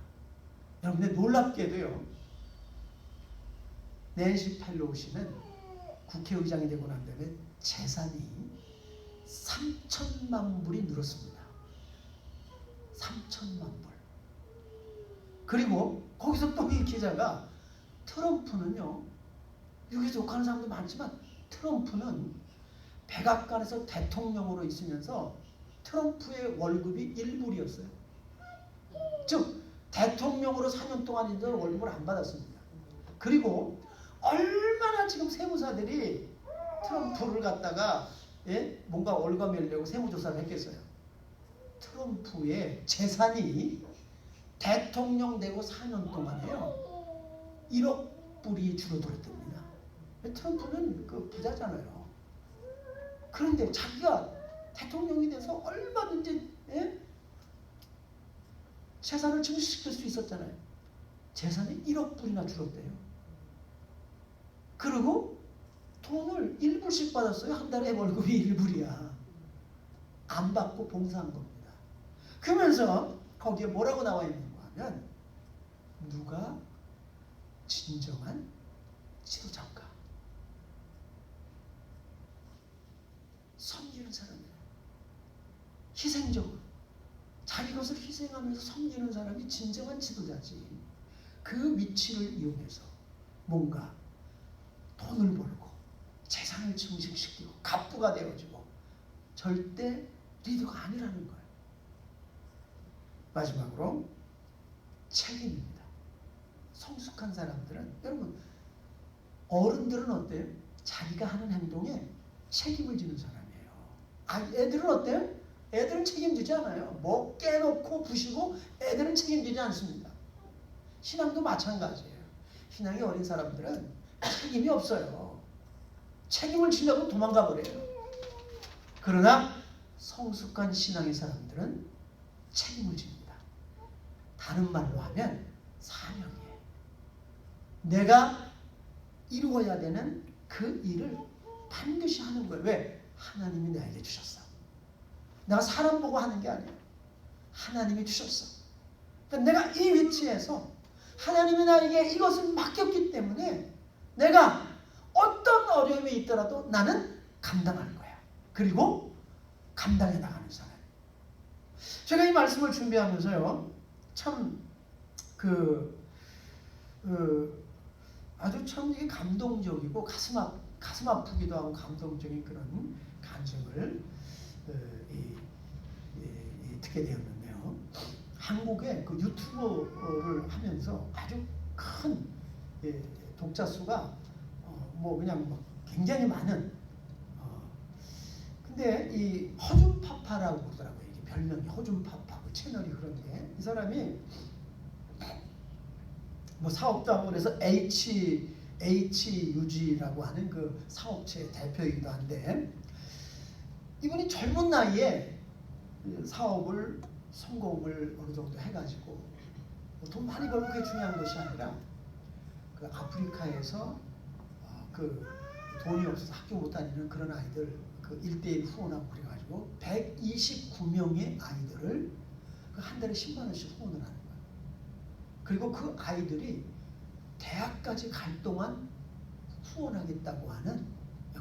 S1: 여러분 근데 놀랍게도요. 낸시 펠로시는 국회의장이 되고 난 다음에 재산이 3천만 불이 늘었습니다. 3천만 불. 그리고 거기서 또 이 기자가 트럼프는요. 미국에서 욕하는 사람도 많지만 트럼프는 백악관에서 대통령으로 있으면서 트럼프의 월급이 1불이었어요. 즉 대통령으로 4년 동안 있는 월급을 안 받았습니다. 그리고 얼마나 지금 세무사들이 트럼프를 갖다가 뭔가 올가매려고 세무조사를 했겠어요. 트럼프의 재산이 대통령 되고 4년 동안에요 1억 불이 줄어들었답니다. 트럼프는 그 부자잖아요. 그런데 자기가 대통령이 돼서 얼마든지 재산을 증식시킬 수 있었잖아요. 재산이 1억 불이나 줄었대요. 그리고 돈을 1불씩 받았어요. 한 달에 월급이 1불이야. 안 받고 봉사한 겁니다. 그러면서 거기에 뭐라고 나와 있는 거 하면 누가 진정한 지도자인가? 섬기는 사람이에요. 희생적으로 자기 것을 희생하면서 섬기는 사람이 진정한 지도자지. 그 위치를 이용해서 뭔가 돈을 벌고 재산을 증식시키고 갑부가 되어지고 절대 리더가 아니라는 거예요. 마지막으로 책임입니다. 성숙한 사람들은 여러분 어른들은 어때요? 자기가 하는 행동에 책임을 지는 사람이에요. 애들은 어때요? 애들은 책임지지 않아요. 뭐 깨놓고 부시고 애들은 책임지지 않습니다. 신앙도 마찬가지예요. 신앙이 어린 사람들은 책임이 없어요. 책임을 지려고 도망가 버려요. 그러나 성숙한 신앙의 사람들은 책임을 집니다. 다른 말로 하면 사명이에요. 내가 이루어야 되는 그 일을 반드시 하는 거예요. 왜? 하나님이 나에게 주셨어. 내가 사람 보고 하는 게 아니에요. 하나님이 주셨어. 그러니까 내가 이 위치에서 하나님이 나에게 이것을 맡겼기 때문에 내가 어떤 어려움이 있더라도 나는 감당할 거야. 그리고 감당해 나가는 사람. 제가 이 말씀을 준비하면서요, 참 아주 참 이게 감동적이고 가슴 아프기도 하고 감동적인 그런 간증을 듣게 되었는데요. 한국의 그 유튜브를 하면서 아주 큰 독자 수가 그냥 굉장히 많은 근데 이 허준파파라고 그러더라고요. 이게 별명이 허준파파 그 채널이 그런데 이 사람이 사업도 하고 그래서 HUG라고 하는 그 사업체 대표이기도 한데 이분이 젊은 나이에 사업을 성공을 어느 정도 해가지고 돈 많이 벌고 그게 중요한 것이 아니라 그 아프리카에서 그 돈이 없어서 학교 못 다니는 그런 아이들 그 1:1 후원하고 그래가지고 129명의 아이들을 그 한 달에 10만 원씩 후원을 하는 거예요. 그리고 그 아이들이 대학까지 갈 동안 후원하겠다고 하는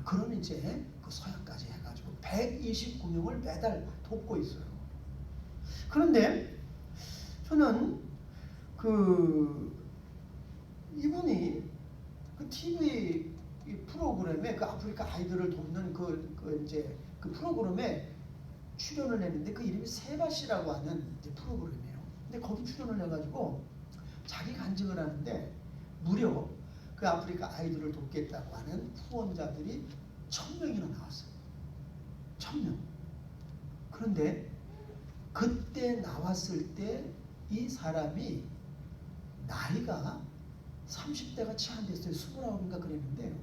S1: 그런 이제 그 서약까지 해가지고 129명을 매달 돕고 있어요. 그런데 저는 이분이 그 TV 프로그램에 그 아프리카 아이들을 돕는 그 프로그램에 출연을 했는데 그 이름이 세바시라고 하는 이제 프로그램이에요. 근데 거기 출연을 해가지고 자기 간증을 하는데 무려 그 아프리카 아이들을 돕겠다고 하는 후원자들이 1000명이나 나왔어요. 1000명. 그런데 그때 나왔을 때 이 사람이 나이가 30대가 채 안 됐어요. 29인가 그랬는데요.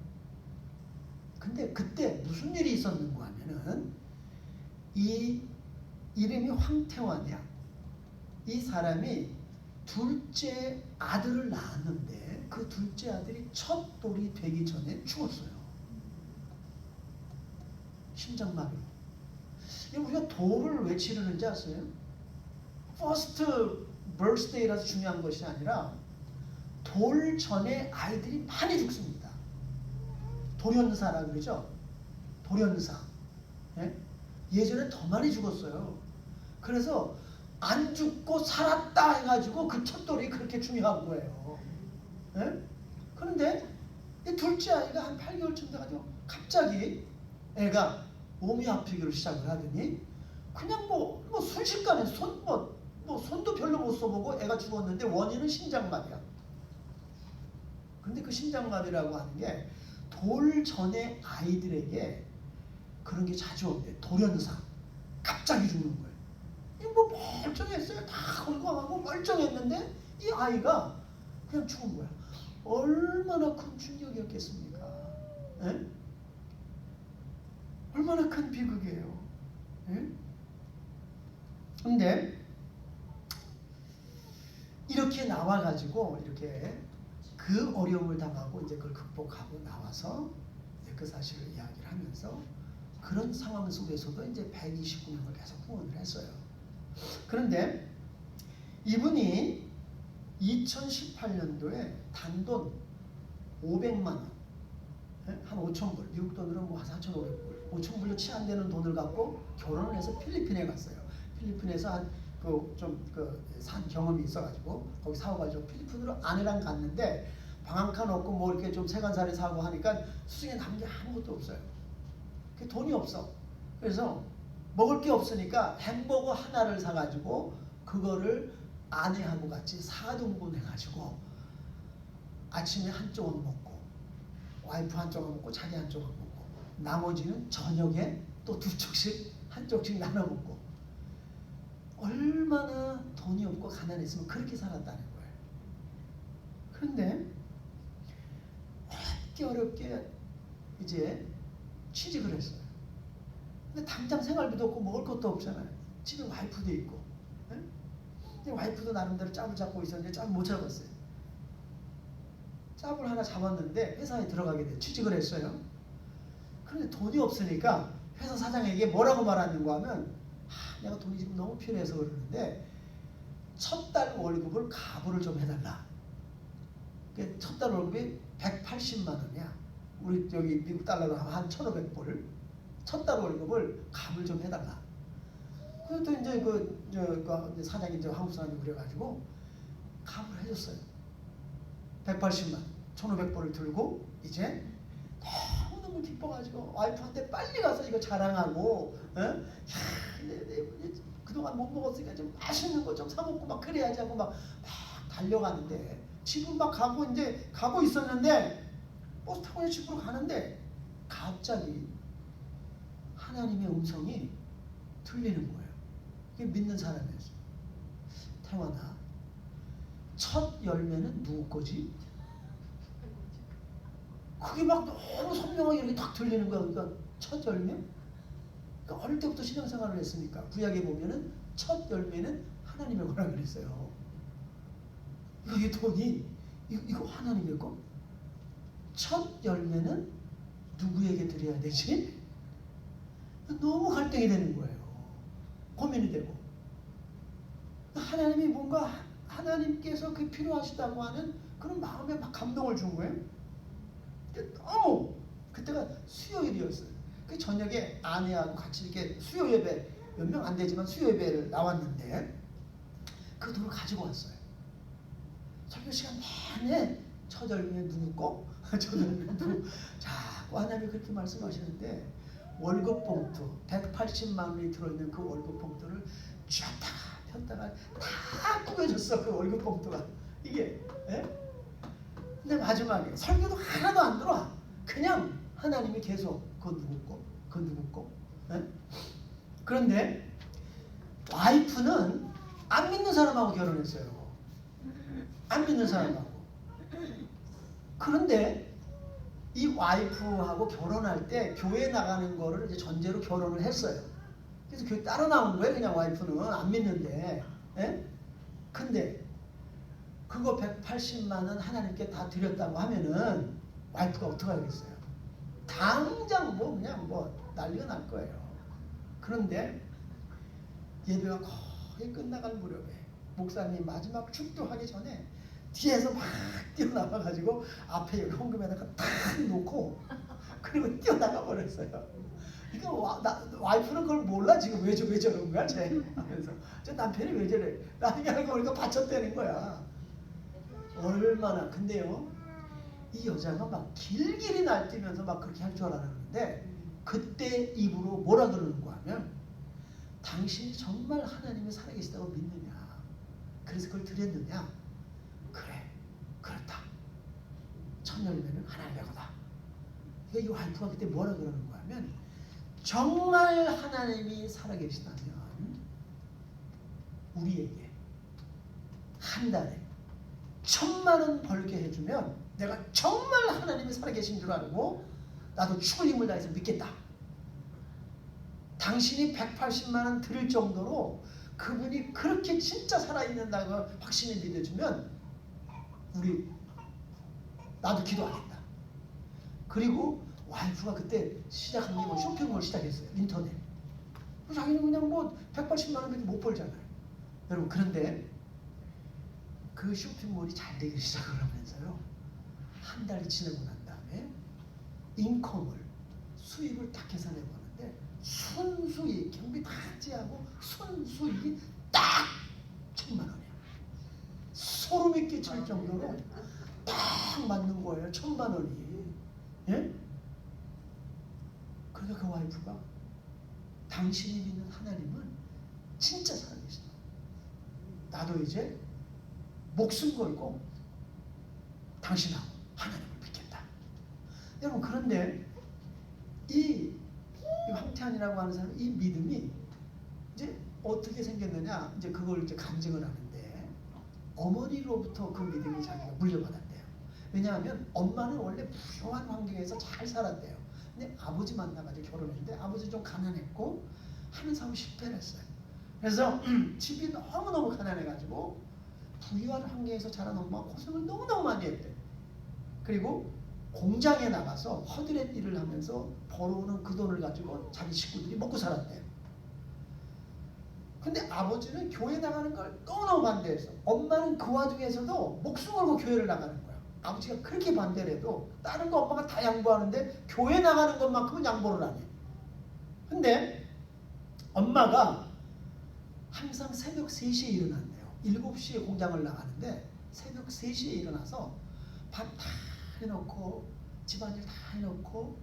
S1: 근데 그때 무슨 일이 있었는가 하면은 이 이름이 황태환이야. 이 사람이 둘째 아들을 낳았는데 그 둘째 아들이 첫 돌이 되기 전에 죽었어요. 심장마비로. 우리가 돌을 왜 치르는지 아세요? First birthday라서 중요한 것이 아니라 돌 전에 아이들이 많이 죽습니다. 돌연사라 그러죠? 돌연사. 예? 예전에 더 많이 죽었어요. 그래서 안 죽고 살았다 해가지고 그 첫 돌이 그렇게 중요한 거예요. 예? 그런데 이 둘째 아이가 한 8개월쯤 돼가지고 갑자기 애가 몸이 아프기로 시작을 하더니 그냥 뭐 순식간에 손도 별로 못 써보고 애가 죽었는데 원인은 심장마비야. 근데 그 심장마비라고 하는 게 돌 전에 아이들에게 그런 게 자주 온대. 돌연사. 갑자기 죽는 거예요. 이거 뭐 멀쩡했어요. 다 건강하고 멀쩡했는데 이 아이가 그냥 죽은 거야. 얼마나 큰 충격이었겠습니까? 에? 얼마나 큰 비극이에요. 에? 근데 이렇게 나와가지고 이렇게 그 어려움을 당하고 이제 그걸 극복하고 나와서 이제 그 사실을 이야기를 하면서 그런 상황 속에서도 이제 129명을 계속 후원을 했어요. 그런데 이분이 2018년도에 단돈 500만 원, 한 5,000불, 미국 돈으로 뭐 4,500불, 5,000불로 채 안 되는 돈을 갖고 결혼을 해서 필리핀에 갔어요. 필리핀에서 한 산 경험이 있어가지고 거기 사고가지고 필리핀으로 아내랑 갔는데 방 한 칸 없고 뭐 이렇게 좀 세간살이 사고 하니까 수중에 남은 게 아무것도 없어요. 돈이 없어. 그래서 먹을 게 없으니까 햄버거 하나를 사가지고 그거를 아내하고 같이 4등분 해가지고 아침에 한쪽은 먹고 와이프 한쪽은 먹고 자기 한쪽은 먹고 나머지는 저녁에 또 두 쪽씩 한쪽씩 나눠 먹고 얼마나 돈이 없고 가난했으면 그렇게 살았다는 거예요. 그런데 어렵게 이제 취직을 했어요. 근데 당장 생활비도 없고 먹을 것도 없잖아요. 집에 와이프도 있고. 근데 와이프도 나름대로 짭을 잡고 있었는데 짭을 못 잡았어요. 짭을 하나 잡았는데 회사에 들어가게 돼. 취직을 했어요. 그런데 돈이 없으니까 회사 사장에게 뭐라고 말하는가 하면 내가 돈이 지금 너무 필요해서 그러는데 첫 달 월급을 가불을 좀 해달라. 첫 달 월급이 180만 원이야. 우리 여기 미국 달러로 한 1,500불. 첫 달 월급을 가불 좀 해달라. 그래도 이제 사장이 이제 한국 사람이 그래가지고 가불을 해줬어요. 180만, 1,500불을 들고 이제 너무 기뻐가지고 와이프한테 빨리 가서 이거 자랑하고, 그동안 못 먹었으니까 좀 맛있는 거 좀 사 먹고 막 그래야지 하고 막 달려가는데 집은 막 가고 있었는데 버스 타고 집으로 가는데 갑자기 하나님의 음성이 들리는 거예요. 이게 믿는 사람이었어요. 태환아, 첫 열매는 누구 거지? 그게 막 너무 선명하게 이렇게 딱 들리는 거야. 그러니까 첫 열매? 그러니까 어릴 때부터 신앙생활을 했으니까 구약에 보면은 첫 열매는 하나님의 거라 그랬어요. 이게 돈이 이거 하나님의 거? 첫 열매는 누구에게 드려야 되지? 너무 갈등이 되는 거예요. 고민이 되고. 하나님이 뭔가 하나님께서 그 필요하시다고 하는 그런 마음에 막 감동을 준 거예요. 그때가 수요일이었어요. 그 저녁에 아내하고 같이 이렇게 수요 예배, 몇 명 안 되지만 수요 예배를 나왔는데 그 돈을 가지고 왔어요. 설교 시간 내내 첫 열매 누구 거? 첫 열매 누구? 자꾸 하나님이 그렇게 말씀하시는데 월급 봉투 180만 원이 들어있는 그 월급 봉투를 쥐었다가 폈다가 다 꾸며줬어. 그 월급 봉투가 이게. 근데 마지막에 설교도 하나도 안 들어와. 그냥 하나님이 계속 그건 누구 거? 그건 누구 거? 그런데 와이프는 안 믿는 사람하고 결혼했어요. 안 믿는 사람하고. 그런데 이 와이프하고 결혼할 때 교회 나가는 거를 이제 전제로 결혼을 했어요. 그래서 교회 따로 나온 거예요. 그냥 와이프는 안 믿는데. 예? 근데 그거 180만 원 하나님께 다 드렸다고 하면은 와이프가 어떻게 하겠어요? 당장 뭐 그냥 뭐 난리가 날 거예요. 그런데 예배가 거의 끝나갈 무렵에 목사님 마지막 축도하기 전에 뒤에서 막 뛰어나와가지고 앞에 여기 헌금에다가 탁 놓고 그리고 뛰어나가 버렸어요. 이거 와이프는 그걸 몰라. 지금 왜 저런 거야 쟤 하면서 저 남편이 왜 저래 나중에 알고 보니까 바쳤다는 거야. 얼마나. 근데요 이 여자가 막 길길이 날뛰면서 막 그렇게 할 줄 알았는데 그때 입으로 뭐라 그러는 거 하면 당신이 정말 하나님이 살아계시다고 믿느냐, 그래서 그걸 드렸느냐, 그래 그렇다, 첫 열매는 하나님의 거다. 그러니까 이 와이프가 그때 뭐라 그러는 거 하면 정말 하나님이 살아계시다면 우리에게 한 달에 1,000만 원 벌게 해주면 내가 정말 하나님이 살아계신 줄 알고 나도 죽을 힘을 다해서 믿겠다. 당신이 180만 원 드릴 정도로 그분이 그렇게 진짜 살아있는다고 확신을 믿어주면 나도 기도하겠다. 그리고 와이프가 그때 시작한 게 뭐 쇼핑몰 시작했어요. 인터넷. 자기는 그냥 뭐 180만 원밖에 못 벌잖아요. 여러분 그런데 그 쇼핑몰이 잘 되기 시작을 하면서요. 한 달이 지나고 난 다음에 수입을 딱 계산해 보는데 순수익, 경비 다 제하고 순수익이 딱 1,000만 원이야. 소름이 끼칠 정도로 딱 맞는 거예요. 1,000만 원이. 예? 그러니까 그 와이프가 당신이 믿는 하나님은 진짜 살아계시다. 나도 이제 목숨 걸고 당신하고 하나님을 믿겠다. 여러분 그런데 이 황태환이라고 하는 사람 이 믿음이 이제 어떻게 생겼느냐, 이제 그걸 이제 간증을 하는데 어머니로부터 그 믿음이 자기가 물려받았대요. 왜냐하면 엄마는 원래 부유한 환경에서 잘 살았대요. 근데 아버지 만나가지고 결혼했는데 아버지 좀 가난했고 하는 사업이 실패를 했어요. 그래서 집이 너무너무 가난해가지고 부유한 환경에서 자란 엄마가 고생을 너무너무 많이 했대. 그리고 공장에 나가서 허드렛 일을 하면서 벌어오는 그 돈을 가지고 자기 식구들이 먹고 살았대요. 근데 아버지는 교회 나가는 걸 너무너무 반대했어. 엄마는 그 와중에서도 목숨 걸고 교회를 나가는 거야. 아버지가 그렇게 반대를 해도 다른 거 엄마가 다 양보하는데 교회 나가는 것만큼은 양보를 안 해. 근데 엄마가 항상 새벽 3시에 일어난대요. 7시에 공장을 나가는데 새벽 3시에 일어나서 밥 다 해놓고 집안일 다 해놓고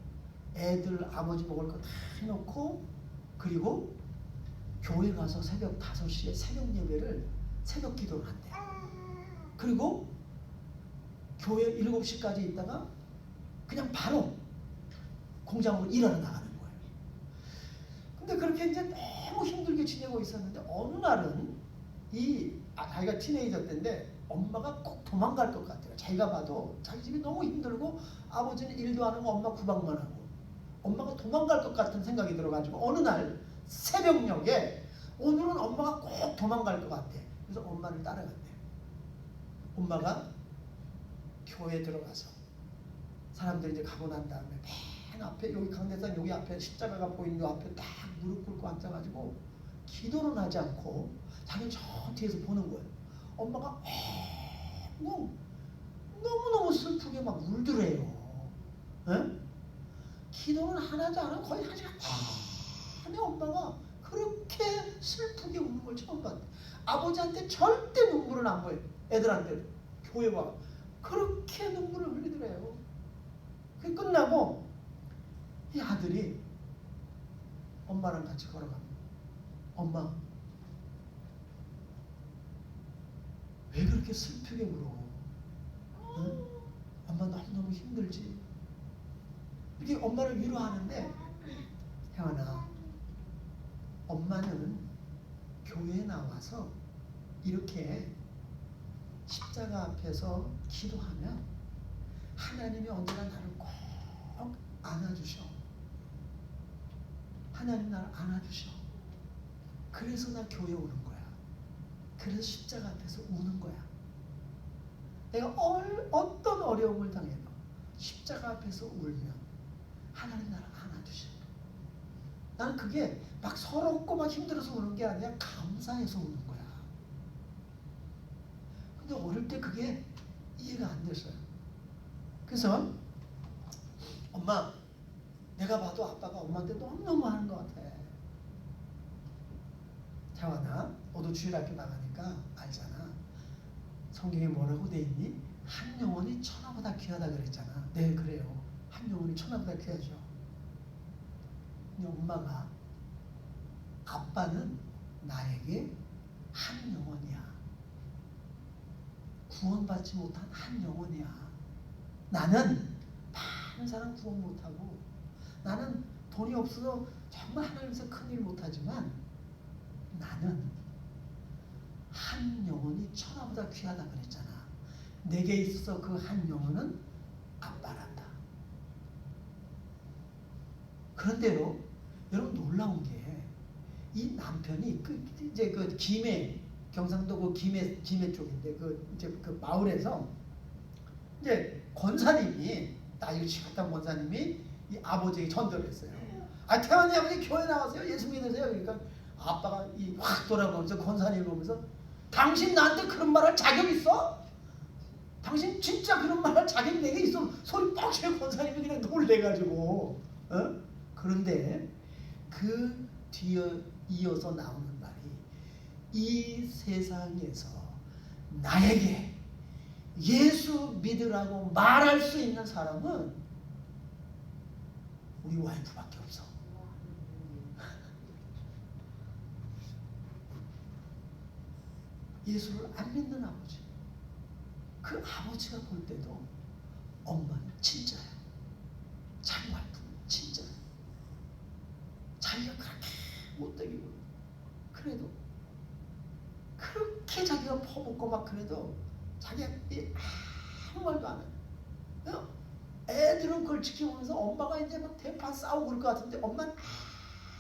S1: 애들 아버지 먹을 거 다 해놓고 그리고 교회 가서 새벽 5시에 새벽 예배를 새벽 기도를 한대요. 그리고 교회 7시까지 있다가 그냥 바로 공장으로 일하러 나가는 거예요. 근데 그렇게 이제 너무 힘들게 지내고 있었는데 어느 날은 자기가 티네이저 때인데 엄마가 꼭 도망갈 것 같아요. 자기가 봐도 자기 집이 너무 힘들고 아버지는 일도 안 하고 엄마 구박만 하고 엄마가 도망갈 것 같은 생각이 들어가지고 어느 날 새벽녘에 오늘은 엄마가 꼭 도망갈 것 같아. 그래서 엄마를 따라간대요. 엄마가 교회에 들어가서 사람들이 이제 가고 난 다음에 맨 앞에 여기 강대상 여기 앞에 십자가가 보이는 요 앞에 딱 무릎 꿇고 앉아가지고 기도는 하지 않고 자기는 저 뒤에서 보는 거예요. 엄마가 너무너무 슬프게 막 울더래요. 에? 기도는 하나도 안 하고 거의 한 시간 내내 엄마가 그렇게 슬프게 우는 걸 처음 봤대. 아버지한테 절대 눈물은 안 보여요. 애들한테 교회 와 그렇게 눈물을 흘리더래요. 그게 끝나고 이 아들이 엄마랑 같이 걸어갑니다. 엄마 왜 그렇게 슬프게 울어? 응? 엄마 너무너무 힘들지? 이렇게 엄마를 위로하는데 혜원아 엄마는 교회에 나와서 이렇게 십자가 앞에서 기도하면 하나님이 언제나 나를 꼭 안아주셔. 하나님 나를 안아주셔. 그래서 나 교회 오는 거야. 그래서 십자가 앞에서 우는 거야. 내가 어떤 어려움을 당해도 십자가 앞에서 울면 하나님 나를 안아주셔. 나는 그게 막 서럽고 막 힘들어서 우는 게 아니라 감사해서 우는 거야. 근데 어릴 때 그게 이해가 안 됐어요. 그래서 엄마, 내가 봐도 아빠가 엄마한테 너무너무 하는 것 같아. 태환아, 너도 주일학교 나가니까 알잖아. 성경에 뭐라고 돼 있니? 한 영혼이 천하보다 귀하다 그랬잖아. 네, 그래요. 한 영혼이 천하보다 귀하죠. 근데 엄마가, 아빠는 나에게 한 영혼이야. 구원받지 못한 한 영혼이야. 나는 많은 사람 구원 못하고, 나는 돈이 없어서 정말 하나님께서 큰일 못하지만, 나는 한 영혼이 천하보다 귀하다 그랬잖아. 내게 있어서 그 한 영혼은 아빠란다. 그런데요, 여러분 놀라운 게 이 남편이 이제 그 김해, 경상도 그 김해 쪽인데 이제 그 마을에서 이제 권사님이, 나이가 지긋한 권사님이 이 아버지에게 전도를 했어요. 아, 태환이 아버지 교회 나가세요. 예수 믿으세요. 그러니까 아빠가 확 돌아보면서 권사님 보면서, 당신 나한테 그런 말 할 자격 있어? 당신 진짜 그런 말 할 자격이 내게 있어? 소리 뻑 치고 권사님이 그냥 놀래가지고. 그런데 그 뒤에 이어서 나오는 말이, 이 세상에서 나에게 예수 믿으라고 말할 수 있는 사람은 우리 와이프밖에 없어. 예수를 안 믿는 아버지. 그 아버지가 볼 때도 엄마는 진짜야. 자기 와이프는 진짜야. 자기가 그렇게 못되게 굴고, 그래도 그렇게 자기가 퍼붓고 막 그래도 자기가 아무 말도 안 해. 애들은 그걸 지켜보면서 엄마가 이제 막 대파 싸우고 그럴 것 같은데 엄마는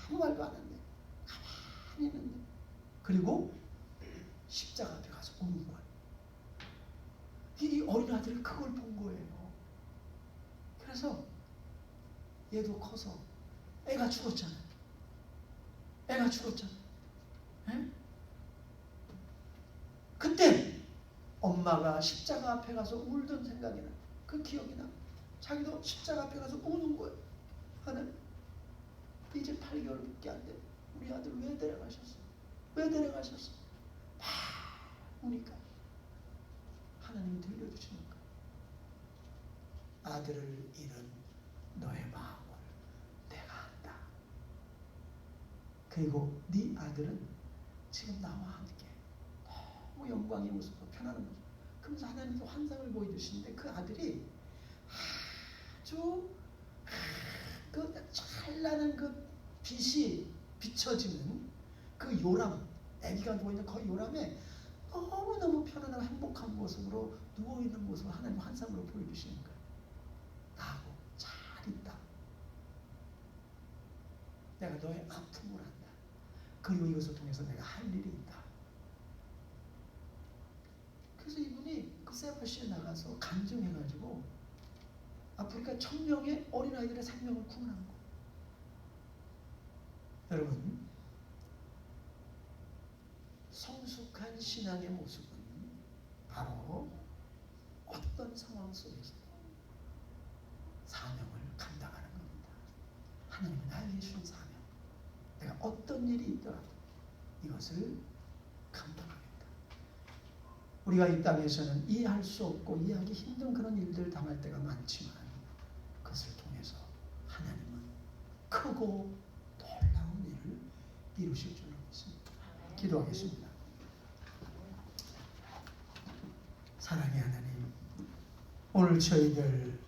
S1: 아무 말도 안 한대. 가만히 있는데. 그리고 십자가 앞에 가서 우는 거야. 이 어린아들이 그걸 본 거예요. 그래서 얘도 커서, 애가 죽었잖아. 애가 죽었잖아. 에? 그때 엄마가 십자가 앞에 가서 울던 생각이 나. 그 기억이 나. 자기도 십자가 앞에 가서 우는 거예요. 하나님, 이제 8개월밖에 안 돼. 우리 아들 왜 데려가셨어? 왜 데려가셨어? 막 우니까 하나님이 들려주시는 거예요. 아들을 잃은 너의 마음을 내가 안다. 그리고 네 아들은 지금 나와 함께 너무 영광의 모습으로 편안한 모습. 그러면서 하나님도 환상을 보여주시는데, 그 아들이 아주 그 찬란한 그 빛이 비춰지는 그 요람, 아기가 누워있는 그 요람에 너무너무 편안하고 행복한 모습으로 누워있는 모습을 하나님 환상으로 보여주시는 거예요. 나하고 잘 있다. 내가 너의 아픔을 안다. 그리고 이것을 통해서 내가 할 일이 있다. 그래서 이분이 그 세바시에 나가서 간증해가지고 아프리카 1000명의 어린아이들의 생명을 구원한 거예요. 여러분, 성숙한 신앙의 모습은 바로 어떤 상황 속에서 사명을 감당하는 겁니다. 하나님은 나에게 주신 사명, 내가 어떤 일이 있더라도 이것을 감당합니다. 우리가 이 땅에서는 이해할 수 없고 이해하기 힘든 그런 일들을 당할 때가 많지만, 그것을 통해서 하나님은 크고 놀라운 일을 이루실 줄로 믿습니다. 기도하겠습니다. 사랑의 하나님, 오늘 저희들